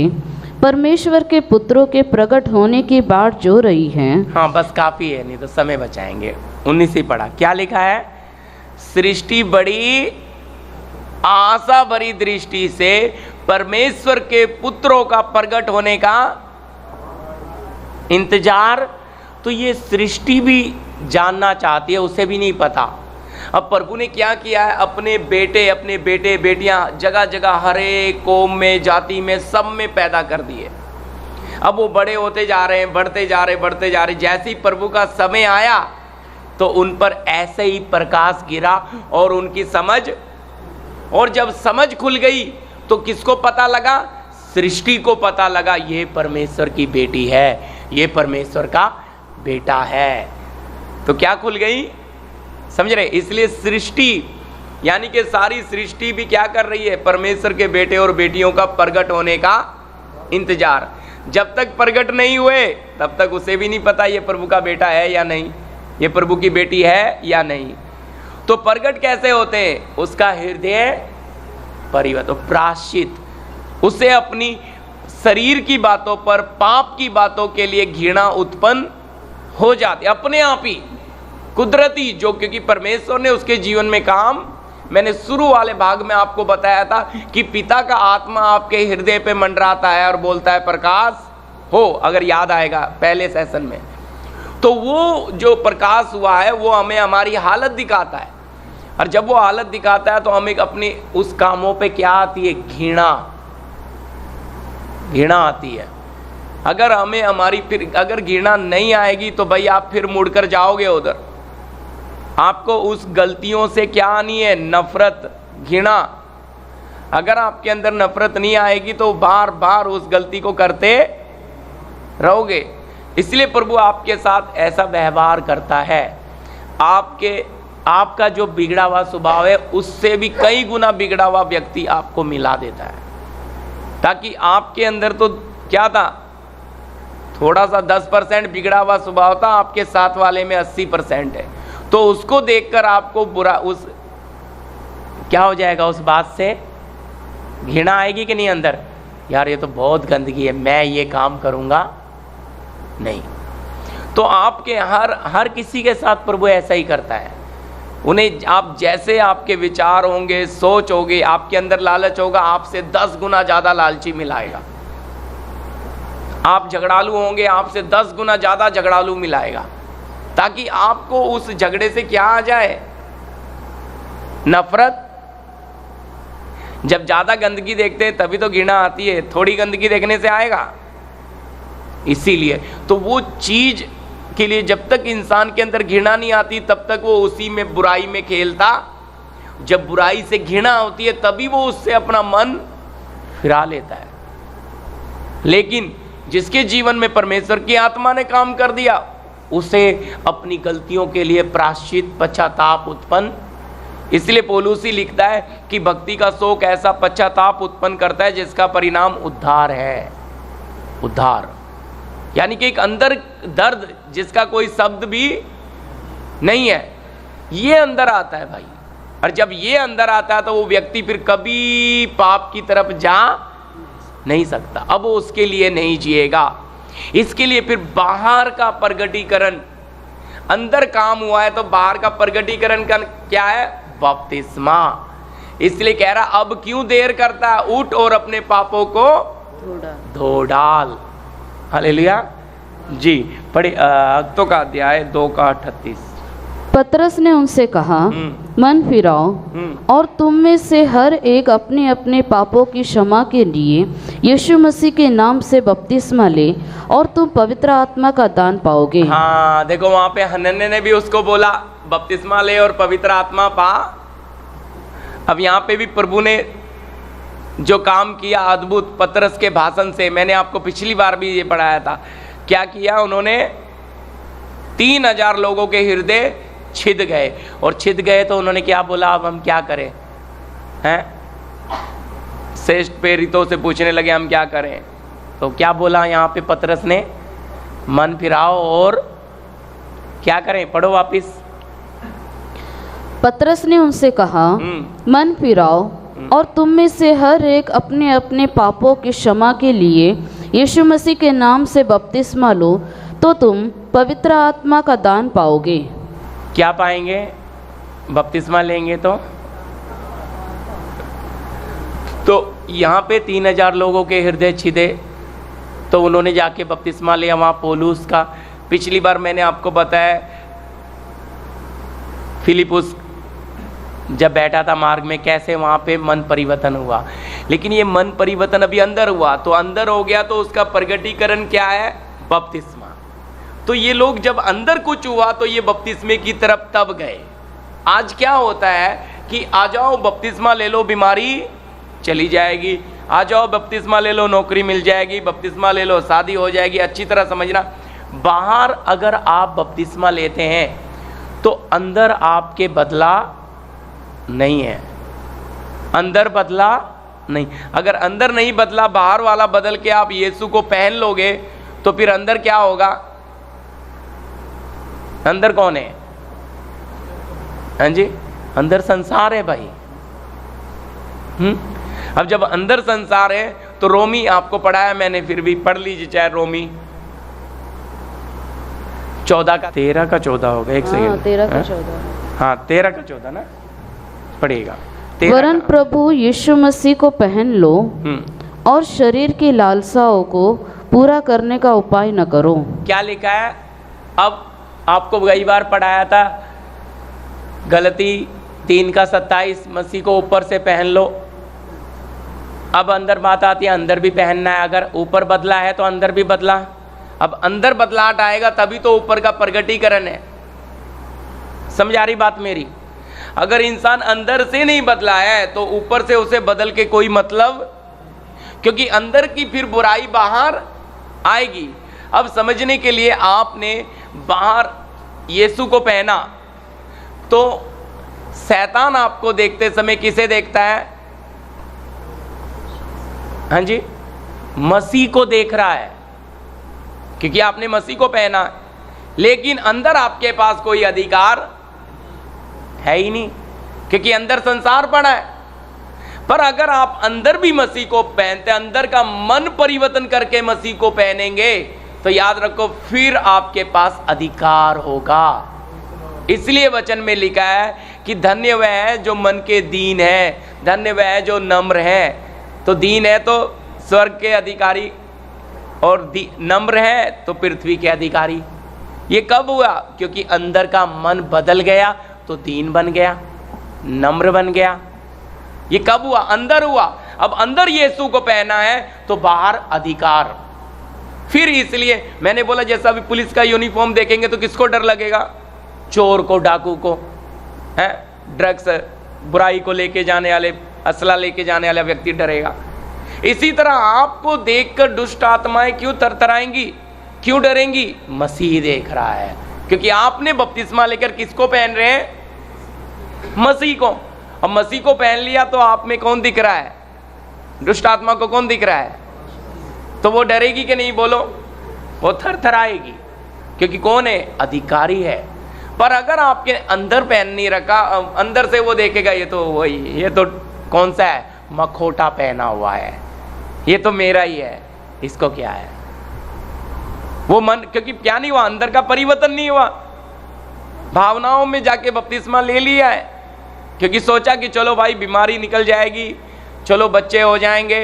परमेश्वर के पुत्रों के प्रकट होने की बाट जो रही है। हाँ बस काफी है, नहीं तो समय बचाएंगे। 19 ही पढ़ा, क्या लिखा है, सृष्टि बड़ी आशा भरी दृष्टि से परमेश्वर के पुत्रों का प्रकट होने का इंतजार। तो ये सृष्टि भी जानना चाहती है, उसे भी नहीं पता। अब प्रभु ने क्या किया है, अपने बेटे बेटियां जगह जगह हर एक कौम में, जाति में, सब में पैदा कर दिए। अब वो बड़े होते जा रहे हैं, बढ़ते जा रहे। जैसे ही प्रभु का समय आया तो उन पर ऐसे ही प्रकाश गिरा और उनकी समझ, और जब समझ खुल गई तो किसको पता लगा? सृष्टि को पता लगा ये परमेश्वर की बेटी है, ये परमेश्वर का बेटा है। तो क्या खुल गई? समझ रहे? इसलिए सृष्टि यानी कि सारी सृष्टि भी क्या कर रही है? परमेश्वर के बेटे और बेटियों का प्रकट होने का इंतजार। जब तक प्रकट नहीं हुए तब तक उसे भी नहीं पता ये प्रभु का बेटा है या नहीं, ये प्रभु की बेटी है या नहीं। तो प्रकट कैसे होते हैं? उसका हृदय परिवर्तन, प्रायश्चित, उसे अपनी शरीर की बातों पर, पाप की बातों के लिए घृणा उत्पन्न हो जाती अपने आप ही, कुदरती, जो क्योंकि परमेश्वर ने उसके जीवन में काम, मैंने शुरू वाले भाग में आपको बताया था कि पिता का आत्मा आपके हृदय पे मंडराता है और बोलता है प्रकाश हो, अगर याद आएगा पहले सेशन में। तो वो जो प्रकाश हुआ है वो हमें हमारी हालत दिखाता है, और जब वो हालत दिखाता है तो हमें अपनी उस कामों पे क्या आती है? घृणा आती है। अगर हमें हमारी फिर अगर घृणा नहीं आएगी तो भाई आप फिर मुड़कर जाओगे उधर। आपको उस गलतियों से क्या आनी है? नफरत, घृणा। अगर आपके अंदर नफरत नहीं आएगी तो बार बार उस गलती को करते रहोगे। इसलिए प्रभु आपके साथ ऐसा व्यवहार करता है। आपका जो बिगड़ा हुआ स्वभाव है उससे भी कई गुना बिगड़ा हुआ व्यक्ति आपको मिला देता है, ताकि आपके अंदर तो क्या था? थोड़ा सा 10% बिगड़ा हुआ स्वभाव था, आपके साथ वाले में 80% है। तो उसको देखकर आपको बुरा, उस क्या हो जाएगा? उस बात से घृणा आएगी कि नहीं अंदर? यार ये तो बहुत गंदगी है, मैं ये काम करूंगा नहीं। तो आपके हर किसी के साथ प्रभु ऐसा ही करता है। उन्हें आप जैसे आपके विचार होंगे, सोच होगी, आपके अंदर लालच होगा, आपसे 10 गुना ज़्यादा लालची मिलाएगा। आप झगड़ालू होंगे, आपसे 10 गुना ज़्यादा झगड़ालू मिलाएगा, ताकि आपको उस झगड़े से क्या आ जाए? नफरत। जब ज़्यादा गंदगी देखते हैं तभी तो घृणा आती है, थोड़ी गंदगी देखने से आएगा? इसीलिए तो वो चीज़ के लिए जब तक इंसान के अंदर घृणा नहीं आती तब तक वो उसी में, बुराई में खेलता। जब बुराई से घृणा होती है तभी वो उससे अपना मन फिरा लेता है। लेकिन जिसके जीवन में परमेश्वर की आत्मा ने काम कर दिया, उसे अपनी गलतियों के लिए प्रायश्चित, पश्चाताप उत्पन्न। इसलिए पौलुसी लिखता है कि भक्ति का शोक ऐसा पश्चाताप उत्पन्न करता है जिसका परिणाम उद्धार है। उद्धार यानी कि एक अंदर दर्द जिसका कोई शब्द भी नहीं है, ये अंदर आता है भाई। और जब ये अंदर आता है तो वो व्यक्ति फिर कभी पाप की तरफ जा नहीं सकता। अब वो उसके लिए नहीं जिएगा। इसके लिए फिर बाहर का प्रगटीकरण, अंदर काम हुआ है तो बाहर का प्रगटीकरण का क्या है? बपतिस्मा। इसलिए कह रहा अब क्यों देर करता है, उठ और अपने पापों को धो डाल। हालेलुया जी। पढ़े अक्तों का अध्याय 2:38। पतरस ने उनसे कहा, मन फिराओ और तुम में से हर एक अपने अपने पापों की क्षमा के लिए यीशु मसीह के नाम से बपतिस्मा ले और तुम पवित्र आत्मा का दान पाओगे। हाँ देखो, वहां पे हनन्याह ने भी उसको बोला बपतिस्मा ले और पवित्र आत्मा पा। अब यहाँ पे भी प्रभु ने जो काम किया अद्भुत पतरस के भाषण से, मैंने आपको पिछली बार भी ये पढ़ाया था। क्या किया उन्होंने? 3000 लोगों के हृदय छिद गए, और छिद गए तो उन्होंने क्या बोला? अब हम क्या करें? हैं? श्रेष्ठ प्रेरितों से पूछने लगे हम क्या करें? तो क्या बोला यहाँ पे पतरस ने? मन फिराओ और क्या करें? पढ़ो वापिस। पतरस ने उनसे कहा, मन फिराओ और तुम में से हर एक अपने अपने पापों की क्षमा के लिए यीशु मसीह के नाम से बपतिस्मा लो तो तुम पवित्र आत्मा का दान पाओगे। क्या पाएंगे? बपतिस्मा लेंगे तो यहाँ पे 3000 लोगों के हृदय छिदे, तो उन्होंने जाके बपतिस्मा लिया वहाँ पौलुस का। पिछली बार मैंने आपको बताया फिलिपुस जब बैठा था मार्ग में, कैसे वहाँ पे मन परिवर्तन हुआ। लेकिन ये मन परिवर्तन अभी अंदर हुआ, तो अंदर हो गया तो उसका प्रगटीकरण क्या है? बपतिस्मा। तो ये लोग जब अंदर कुछ हुआ तो ये बपतिस्मे की तरफ तब गए। आज क्या होता है कि आ जाओ बपतिस्मा ले लो, बीमारी चली जाएगी, आ जाओ बपतिस्मा ले लो, नौकरी मिल जाएगी, बपतिस्मा ले लो, शादी हो जाएगी। अच्छी तरह समझना, बाहर अगर आप बपतिस्मा लेते हैं तो अंदर आपके बदला नहीं है, अंदर बदला नहीं। अगर अंदर नहीं बदला, बाहर वाला बदल के आप यीशु को पहन लोगे तो फिर अंदर क्या होगा? अंदर कौन है? हाँ जी, अंदर संसार है भाई। अब जब अंदर संसार है तो रोमी आपको पढ़ाया मैंने, फिर भी पढ़ लीजिए चाहे रोमी 14 का 13 का 14 होगा। एक सेकंड, 13 का 14। हाँ 13 का 14 ना पढ़ेगा। वरन प्रभु यीशु मसीह को पहन लो और शरीर की लालसाओं को पूरा करने का उपाय न करो। क्या लिखा है? अब आपको कई बार पढ़ाया था गलती 3 का 27, मसीह को ऊपर से पहन लो। अब अंदर बात आती है, अंदर भी पहनना है। अगर ऊपर बदला है तो अंदर भी बदला। अब अंदर बदलाहट आएगा तभी तो ऊपर का प्रगटीकरण है। समझ आ रही बात मेरी? अगर इंसान अंदर से नहीं बदला है तो ऊपर से उसे बदल के कोई मतलब, क्योंकि अंदर की फिर बुराई बाहर आएगी। अब समझने के लिए आपने बाहर यीशु को पहना तो शैतान आपको देखते समय किसे देखता है? हाँ जी, मसीह को देख रहा है, क्योंकि आपने मसीह को पहना। लेकिन अंदर आपके पास कोई अधिकार है ही नहीं, क्योंकि अंदर संसार पड़ा है। पर अगर आप अंदर भी मसीह को पहनते, अंदर का मन परिवर्तन करके मसीह को पहनेंगे, तो याद रखो फिर आपके पास अधिकार होगा। इसलिए वचन में लिखा है कि धन्य वह है जो मन के दीन है, धन्य वह है जो नम्र है। तो दीन है तो स्वर्ग के अधिकारी, और नम्र है तो पृथ्वी के अधिकारी। ये कब हुआ? क्योंकि अंदर का मन बदल गया तो दीन बन गया, नम्र बन गया। ये कब हुआ? अंदर हुआ। अब अंदर यीशु को पहना है तो बाहर अधिकार। फिर इसलिए मैंने बोला, जैसा अभी पुलिस का यूनिफॉर्म देखेंगे तो किसको डर लगेगा? चोर को, डाकू को, है ड्रग्स बुराई को लेके जाने वाले, असला लेके जाने वाला व्यक्ति डरेगा। इसी तरह आपको देखकर दुष्ट आत्माएं क्यों थरथराएंगी, क्यों डरेंगी? मसीह देख रहा है, क्योंकि आपने बपतिस्मा लेकर किसको पहन रहे हैं? मसीह को। अब मसीह को पहन लिया तो आप में कौन दिख रहा है? दुष्ट आत्मा को कौन दिख रहा है? तो वो डरेगी कि नहीं? बोलो, वो थरथराएगी, क्योंकि कौन है? अधिकारी है। पर अगर आपके अंदर पहन नहीं रखा, अंदर से वो देखेगा ये तो वही, ये तो कौन सा है? मखोटा पहना हुआ है, ये तो मेरा ही है, इसको क्या है? वो मन, क्योंकि क्या नहीं हुआ? अंदर का परिवर्तन नहीं हुआ। भावनाओं में जाके बपतिस्मा ले लिया है, क्योंकि सोचा कि चलो भाई बीमारी निकल जाएगी, चलो बच्चे हो जाएंगे,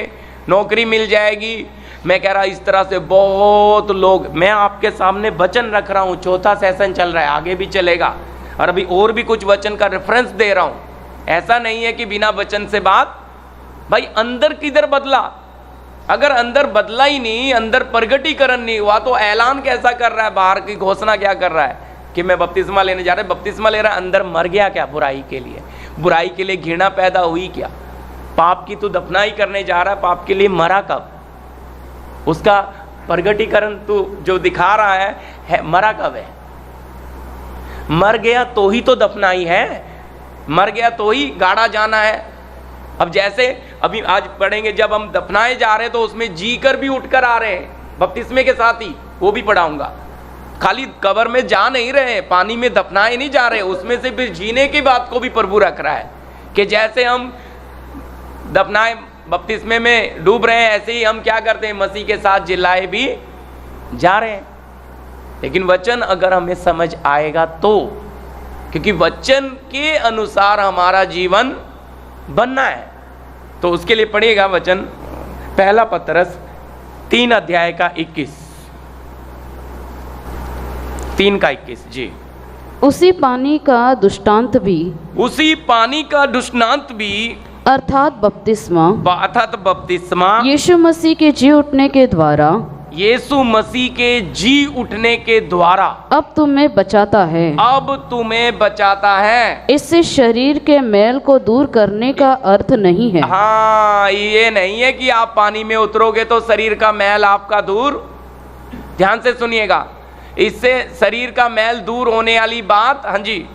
नौकरी मिल जाएगी। मैं कह रहा इस तरह से बहुत लोग, मैं आपके सामने वचन रख रहा हूँ, 4था सेशन चल रहा है, आगे भी चलेगा, और अभी और भी कुछ वचन का रेफरेंस दे रहा हूँ। ऐसा नहीं है कि बिना वचन से बात। भाई अंदर किधर बदला? अगर अंदर बदला ही नहीं, अंदर प्रगटीकरण नहीं हुआ, तो ऐलान कैसा कर रहा है? बाहर की घोषणा क्या कर रहा है कि मैं बपतिस्मा लेने जा रहा है? बपतिस्मा ले रहा है, अंदर मर गया क्या? बुराई के लिए, बुराई के लिए घृणा पैदा हुई क्या? पाप की तू दफनाई करने जा रहा है, पाप के लिए मरा कब? उसका प्रगटीकरण तू जो दिखा रहा है मरा कब है? मर गया तो ही तो दफनाई है, मर गया तो ही गाड़ा जाना है। अब जैसे अभी आज पढ़ेंगे, जब हम दफनाए जा रहे हैं तो उसमें जी कर भी उठकर आ रहे हैं बपतिस्मे के साथ ही, वो भी पढ़ाऊंगा। खाली कब्र में जा नहीं रहे, पानी में दफनाए नहीं जा रहे, उसमें से फिर जीने की बात को भी प्रभु रख रहा है कि जैसे हम दफनाए बपतिस्मे में डूब रहे हैं, ऐसे ही हम क्या करते हैं? मसीह के साथ जिलाए भी जा रहे हैं। लेकिन वचन अगर हमें समझ आएगा तो, क्योंकि वचन के अनुसार हमारा जीवन बनना है, तो उसके लिए पढ़िएगा वचन पहला पतरस 3 अध्याय का 21, 3 का 21 जी। उसी पानी का दृष्टांत भी, उसी पानी का दृष्टांत भी अर्थात बपतिस्मा, अर्थात बपतिस्मा यीशु मसीह के जी उठने के द्वारा, यीशु मसीह के जी उठने के द्वारा अब तुम्हें बचाता है। अब तुम्हें बचाता है। इससे शरीर के मैल को दूर करने का अर्थ नहीं है। हाँ, ये नहीं है कि आप पानी में उतरोगे तो शरीर का मैल आपका दूर, ध्यान से सुनिएगा, इससे शरीर का मैल दूर होने वाली बात, हाँ जी,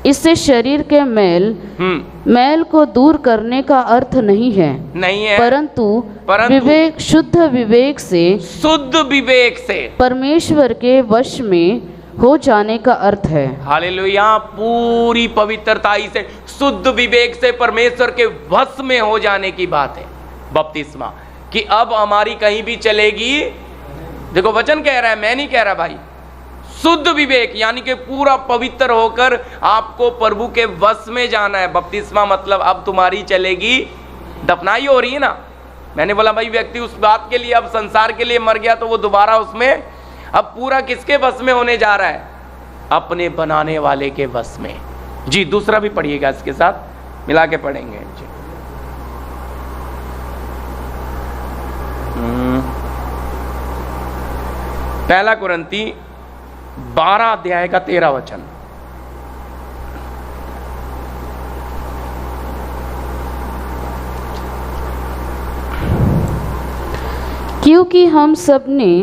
इससे शरीर के मैल को दूर करने का अर्थ नहीं है, नहीं है, परंतु विवेक, शुद्ध विवेक से परमेश्वर के वश में हो जाने का अर्थ है। हालेलुया, पूरी पवित्रताई से, शुद्ध विवेक से परमेश्वर के वश में हो जाने की बात है बपतिस्मा, कि अब हमारी कहीं भी चलेगी। देखो वचन कह रहा है, मैं नहीं कह रहा भाई, शुद्ध विवेक यानी कि पूरा पवित्र होकर आपको प्रभु के वश में जाना है। बपतिस्मा मतलब अब तुम्हारी चलेगी, दफनाई हो रही है ना। मैंने बोला भाई व्यक्ति उस बात के लिए, अब संसार के लिए मर गया तो वो दोबारा उसमें अब पूरा किसके वश में होने जा रहा है? अपने बनाने वाले के वश में जी। दूसरा भी पढ़िएगा, इसके साथ मिला के पढ़ेंगे जी। पहला कुरिन्ती 12 अध्याय का 13 वचन। क्योंकि हम सब ने,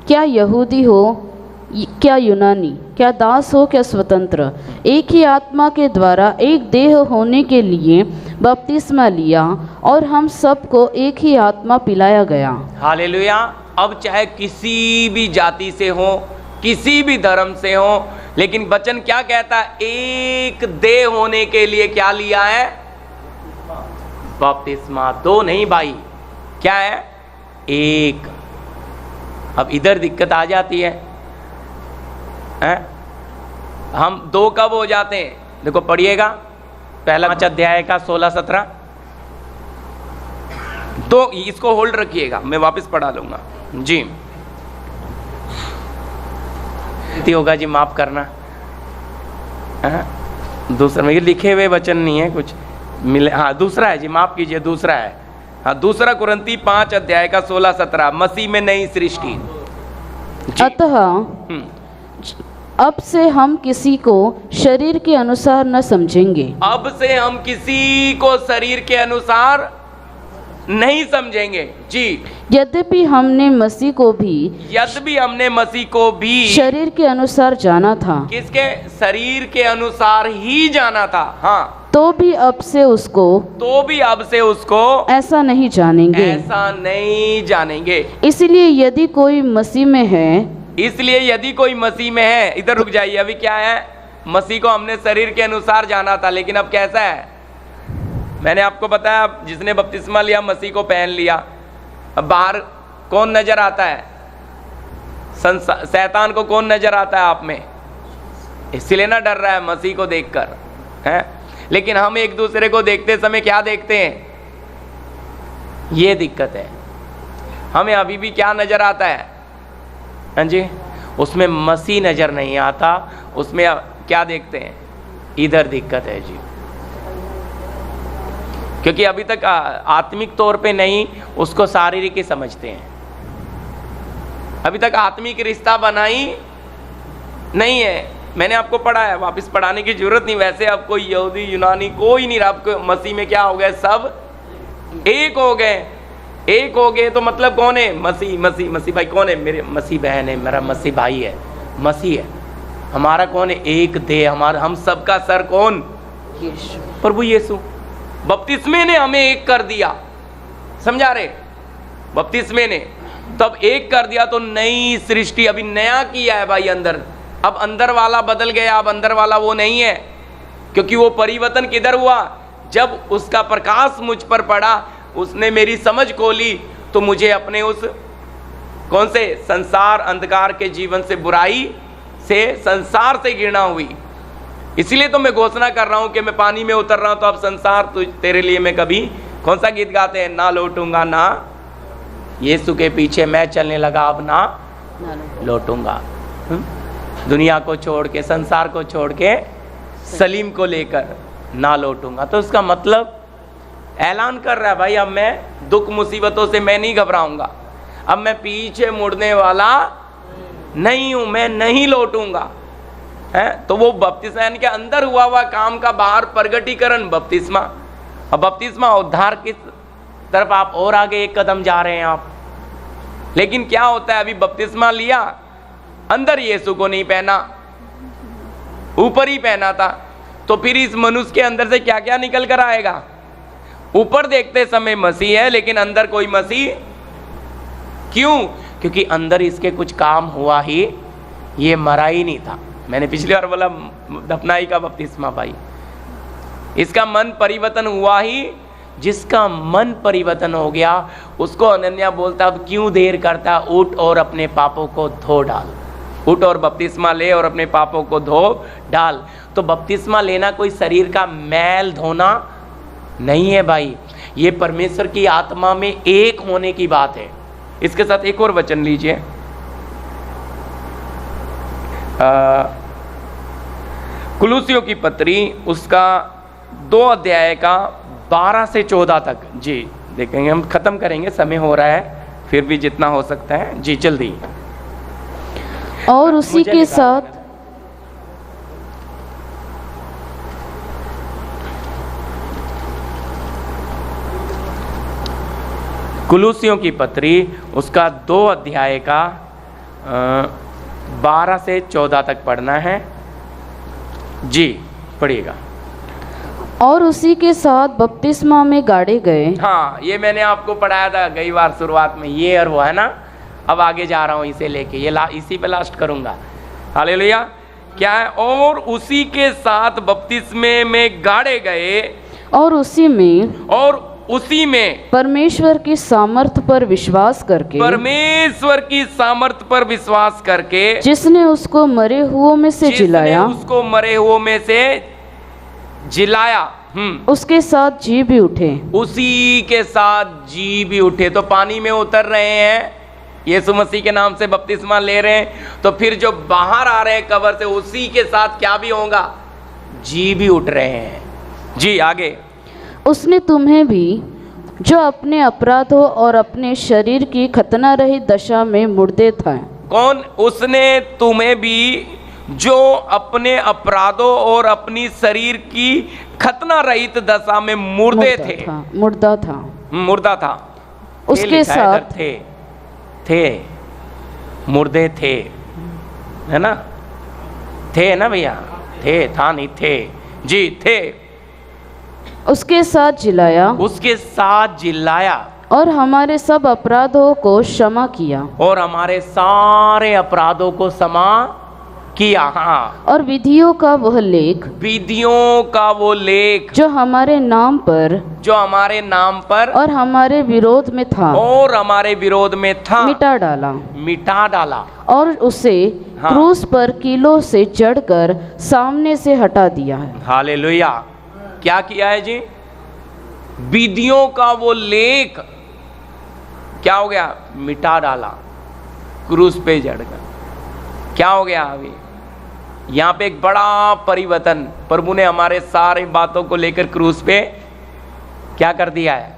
क्या यहूदी हो क्या यूनानी, क्या दास हो क्या स्वतंत्र, एक ही आत्मा के द्वारा एक देह होने के लिए बपतिस्मा लिया और हम सबको एक ही आत्मा पिलाया गया। हालेलुया। अब चाहे किसी भी जाति से हो, किसी भी धर्म से हो, लेकिन वचन क्या कहता है? एक देह होने के लिए क्या लिया है? बपतिस्मा। दो नहीं भाई, क्या है? एक। अब इधर दिक्कत आ जाती है, हम दो कब हो जाते हैं? देखो पढ़िएगा पहला 5 अध्याय का 16-17। तो इसको होल्ड रखिएगा, मैं वापस पढ़ा लूंगा जी। होगा जी, माफ करना। दूसरा में लिखे हुए वचन नहीं है कुछ मिले। हाँ दूसरा है जी, माफ कीजिए, दूसरा है। हाँ, दूसरा कुरिन्ती 5 अध्याय का 16-17, मसीह में नई सृष्टि। अतः अब से हम किसी को शरीर के अनुसार न समझेंगे। अब से हम किसी को शरीर के अनुसार नहीं समझेंगे जी। यद्यपि हमने मसीह को भी शरीर के अनुसार जाना था। किसके? शरीर के अनुसार ही जाना था। हाँ, तो भी अब से उसको ऐसा नहीं जानेंगे। इसलिए यदि कोई मसीह में है, इधर रुक जाइए। अभी क्या है? मसीह को हमने शरीर के अनुसार जाना था, लेकिन अब कैसा है? मैंने आपको बताया, जिसने बपतिस्मा लिया मसीह को पहन लिया। अब बाहर कौन नजर आता है? शैतान को कौन नजर आता है आप में? इसलिए ना डर रहा है मसीह को देखकर, हैं? लेकिन हम एक दूसरे को देखते समय क्या देखते हैं? ये दिक्कत है। हमें अभी भी क्या नजर आता है? हाँ जी, उसमें मसीह नजर नहीं आता, उसमें क्या देखते हैं? इधर दिक्कत है जी। क्योंकि अभी तक आत्मिक तौर पे नहीं, उसको शारीरिक ही समझते हैं। अभी तक आत्मिक रिश्ता बनाई नहीं है। मैंने आपको पढ़ा है, वापस पढ़ाने की जरूरत नहीं। वैसे अब कोई यहूदी यूनानी कोई नहीं रहा, आपको मसीह में क्या हो गए? सब एक हो गए। एक हो गए तो मतलब कौन है? मसीह। मसीह भाई कौन है? मेरे मसीह बहन है, मेरा मसीह भाई है, मसीह है। हमारा कौन है? एक देह। हमारा, हम सबका सर कौन? प्रभु यीशु। बपतिस्मे ने हमें एक कर दिया, समझा रहे? बपतिस्मे ने तब एक कर दिया तो नई सृष्टि, अभी नया किया है भाई अंदर। अब अंदर वाला बदल गया, अब अंदर वाला वो नहीं है। क्योंकि वो परिवर्तन किधर हुआ? जब उसका प्रकाश मुझ पर पड़ा, उसने मेरी समझ खोली, तो मुझे अपने उस कौन से संसार अंधकार के जीवन से, बुराई से, संसार से घृणा हुई। इसलिए तो मैं घोषणा कर रहा हूं कि मैं पानी में उतर रहा हूं, तो अब संसार तो तेरे लिए मैं कभी कौन सा गीत गाते हैं? ना लौटूंगा ना, यीशु के पीछे मैं चलने लगा, अब ना लौटूंगा। दुनिया को छोड़ के, संसार को छोड़ के, सलीम को लेकर ना लौटूंगा। तो उसका मतलब ऐलान कर रहा है, भाई अब मैं दुख मुसीबतों से मैं नहीं घबराऊंगा, अब मैं पीछे मुड़ने वाला नहीं हूं, मैं नहीं लौटूंगा। है तो वो बपतिस्मा के अंदर हुआ हुआ काम का बाहर प्रगटीकरण बपतिस्मा। अब बपतिस्मा उद्धार की तरफ आप और आगे एक कदम जा रहे हैं आप। लेकिन क्या होता है, अभी बपतिस्मा लिया, अंदर यीशु को नहीं पहना, ऊपर ही पहना था, तो फिर इस मनुष्य के अंदर से क्या क्या निकल कर आएगा? ऊपर देखते समय मसीह है, लेकिन अंदर कोई मसीह। क्यों? क्योंकि अंदर इसके कुछ काम हुआ ही, ये मरा ही नहीं था। मैंने पिछली बार बोला दफनाई का बपतिस्मा भाई, इसका मन परिवर्तन हुआ ही। जिसका मन परिवर्तन हो गया उसको अनन्या बोलता, अब क्यों देर करता, उठ और अपने पापों को धो डाल, उठ और बपतिस्मा ले और अपने पापों को धो डाल। तो बपतिस्मा लेना कोई शरीर का मैल धोना नहीं है भाई, ये परमेश्वर की आत्मा में एक होने की बात है। इसके साथ एक और वचन लीजिए, कुलुसियों की पत्री उसका 2 अध्याय का 12 से 14 तक जी देखेंगे। हम खत्म करेंगे, समय हो रहा है, फिर भी जितना हो सकता है जी जल्दी। और उसी के साथ कुलुसियों की पत्री उसका 2 अध्याय का 12 से 14 तक पढ़ना है जी, पढ़िएगा। और उसी के साथ बपतिस्मा में गाड़े गए। हाँ, ये मैंने आपको पढ़ाया था गई बार शुरुआत में, ये और वो है ना। अब आगे जा रहा हूँ इसे लेके, ये इसी पे लास्ट करूँगा। हालेलुया। क्या है? और उसी के साथ बपतिस्मे में गाड़े गए, और उसी में परमेश्वर की सामर्थ पर विश्वास करके, परमेश्वर की सामर्थ पर विश्वास करके, जिसने उसको मरे हुओं में से जिलाया, उसको मरे हुओं में से जिलाया, उसके साथ जी भी उठे, उसी के साथ जी भी उठे। तो पानी में उतर रहे हैं, यीशु मसीह के नाम से बपतिस्मा ले रहे हैं, तो फिर जो बाहर आ रहे हैं कब्र से, उसी के साथ क्या भी होगा? जी भी उठ रहे हैं जी। आगे, उसने तुम्हें भी जो अपने अपराधों और अपने शरीर की खतना रहित दशा में मुर्दे थे। कौन? उसने तुम्हें भी जो अपने अपराधों और अपनी शरीर की खतना रहित दशा में मुर्दा था। उसके साथ थे मुर्दे थे, है ना? थे ना भैया, थे, था नहीं, थे जी, थे। उसके साथ जिलाया, और हमारे सब अपराधों को क्षमा किया, और हमारे सारे अपराधों को क्षमा किया। हाँ, और विधियों का वो लेख जो हमारे नाम पर और हमारे विरोध में था, मिटा डाला, और उसे क्रूस पर कीलों से जड़कर सामने से हटा दिया है। हालेलुया। क्या किया है जी? विधियों का वो लेख क्या हो गया? मिटा डाला, क्रूस पे जड़कर। क्या हो गया? अभी यहाँ पे एक बड़ा परिवर्तन, प्रभु ने हमारे सारे बातों को लेकर क्रूस पे क्या कर दिया है।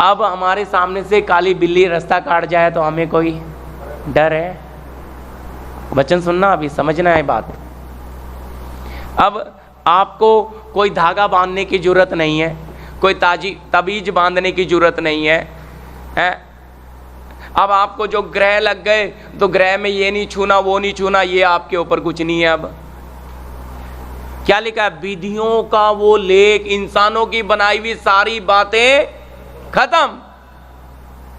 अब हमारे सामने से काली बिल्ली रास्ता काट जाए तो हमें कोई डर है? वचन सुनना, अभी समझना है बात। अब आपको कोई धागा बांधने की जरूरत नहीं है, कोई ताबीज बांधने की जरूरत नहीं है, हैं? अब आपको जो ग्रह लग गए तो ग्रह में ये नहीं छूना, वो नहीं छूना, ये आपके ऊपर कुछ नहीं है। अब क्या लिखा है? विधियों का वो लेख, इंसानों की बनाई हुई सारी बातें खत्म।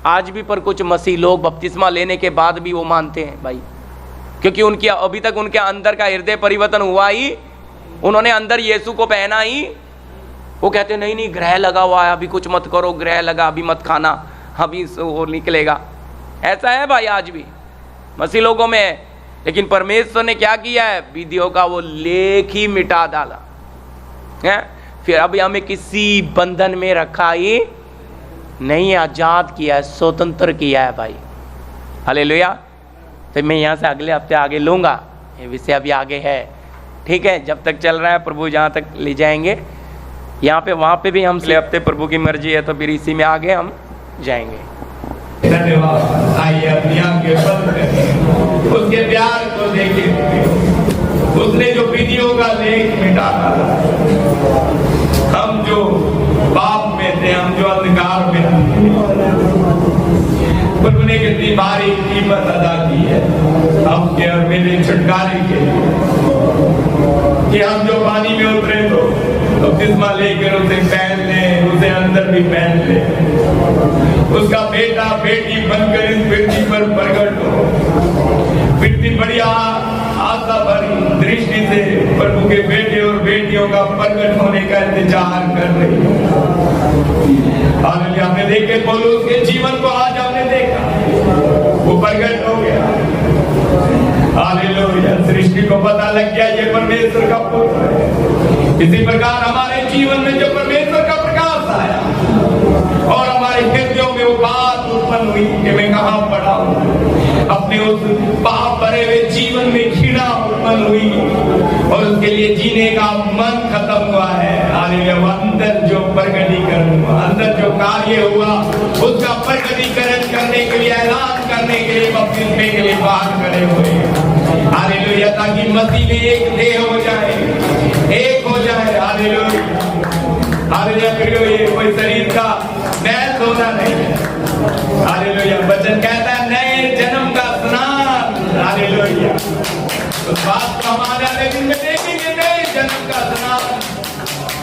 आज भी पर कुछ मसीह लोग बपतिस्मा लेने के बाद भी वो मानते हैं भाई, क्योंकि उनकी अभी तक उनके अंदर का हृदय परिवर्तन हुआ ही, उन्होंने अंदर यीशु को पहना ही। वो कहते नहीं नहीं, ग्रह लगा हुआ है, अभी कुछ मत करो, ग्रह लगा, अभी मत खाना, अभी वो निकलेगा। ऐसा है भाई आज भी मसीह लोगों में है। लेकिन परमेश्वर ने क्या किया है? विधियों का वो लेख ही मिटा डाला है। फिर अभी हमें किसी बंधन में रखा ही नहीं, आजाद किया है, स्वतंत्र किया है भाई। हालेलुया। तो मैं यहाँ से अगले हफ्ते आगे लूँगा, ये विषय अभी आगे है, ठीक है। जब तक चल रहा है प्रभु जहाँ तक ले जाएंगे, यहाँ पे वहाँ पे भी हम अगले हफ्ते प्रभु की मर्जी है तो फिर इसी में आगे हम जाएंगे। धन्यवाद। आइए अपनी आंखें बंद करें, उसके प्यार को देखें। उसने जो विधियों का लेख मिटाया, हम जो पाप में थे, हम जो अंधकार में थे, प्रभु ने कितनी भारी कीमत अदा की है आपके और मेरे छुटकारे के लिए, कि हम जो पानी में उतरे तो बपतिस्मा लेकर उसे पहन ले, उसे अंदर भी पहन ले, उसका बेटा बेटी बनकर इस पृथ्वी पर प्रकट हो। पृथ्वी बड़ी आशा भरी दृष्टि से प्रभु के बेटे और बेटियों का प्रकट होने का इंतजार कर रही है। हालेलुया। हमने देखे पौलुस के जीवन को, आज हमने देखा वो प्रकट हो गया। हालेलुया। सृष्टि को पता लग गया ये परमेश्वर का पुत्र है। इसी प्रकार हमारे जीवन में जो परमेश्वर का प्रकाश आया और हमारे हृदयों में वो बात उत्पन्न हुई कि मैं कहाँ पड़ा हूँ, अपने उस पाप भरे हुए जीवन में घृणा उत्पन्न हुई और उसके लिए जीने का मन खत्म हुआ है। हालेलुया। अंदर जो प्रकटीकरण हुआ, अंदर जो कार्य हुआ, उसका प्रकटीकरण करने के लिए, ऐलान करने के लिए बपतिस्मे के लिए बाहर खड़े हुए। हालेलुया। ताकि मसीह में एक देह हो जाए, एक हो जाए। हालेलुया। हालेलुया। फिर ये कोई शरीर का मैल होना नहीं है। हालेलुया। वचन कहता है नए जन्म का स्नान। हालेलुया। तो बात को हम आने वाले दिन में देखेंगे, नए जन्म का स्नान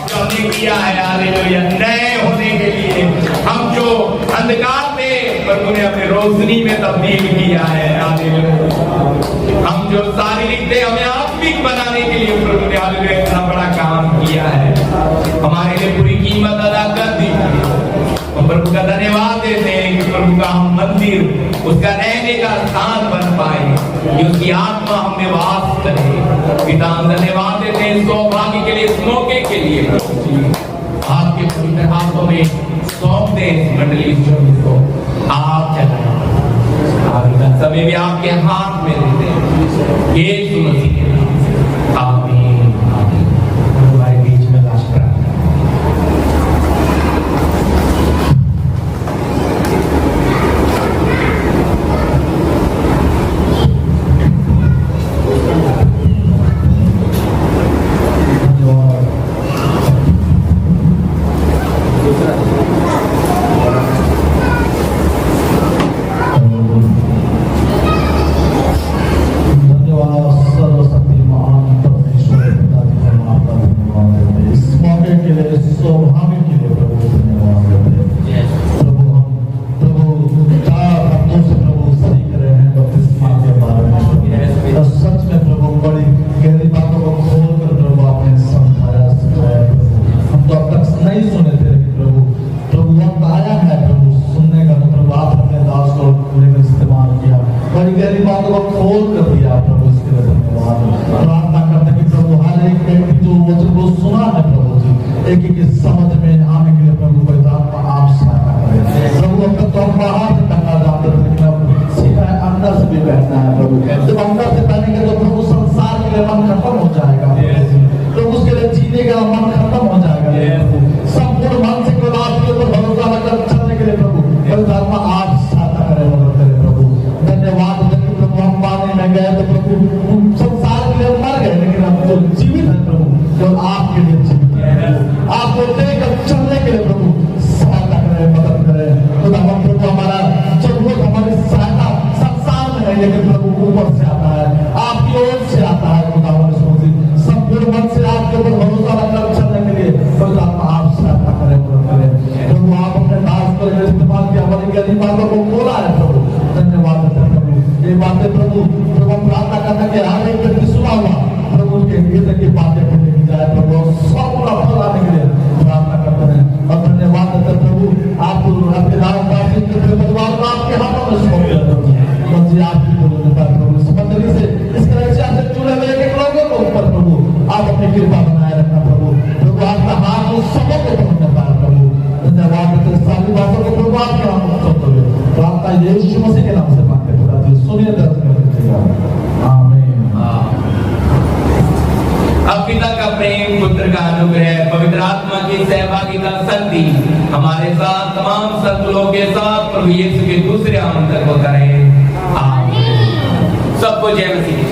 जो हमने किया है। हालेलुया। नए होने के लिए हम जो अंधकार थे, प्रभु ने अपने रोशनी में तब्दील किया है। हालेलुया। हम जो शारीरिक थे, हमें आत्मिक बनाने के लिए प्रभु ने हालेलुया इतना बड़ा काम किया है, हमारे लिए पूरी कीमत अदा कर दी। हम प्रभु का धन्यवाद देते हैं कि प्रभु का हम मंदिर, उसका रहने का स्थान बन पाए, कि उसकी आत्मा हमें वास करे। पिता हम धन्यवाद देते हैं सौभाग्य के लिए, इस मौके के लिए। प्रभु जी आपके पवित्र हाथों में सौंप दें मंडली को, आप चलाएं, समय भी आपके हाथ में देते हैं। यीशु मसीह के नाम से आमीन। हमारे बीच में लास्ट प्रार्थना। सारी बातों को प्रभु आपके नाम में स्तोत्र है। प्रार्थना यीशु मसीह के नाम से मांगते हैं खुदा, सुनिए दर्द में दीजिएगा। आमीन। अब पिता का प्रेम, पुत्र का अनुग्रह, पवित्र आत्मा की सहभागिता, शक्ति हमारे साथ तमाम संत लोगों के साथ प्रभु यीशु के दूसरे आमंत्रण को करें। आमीन। सबको जय मसीह।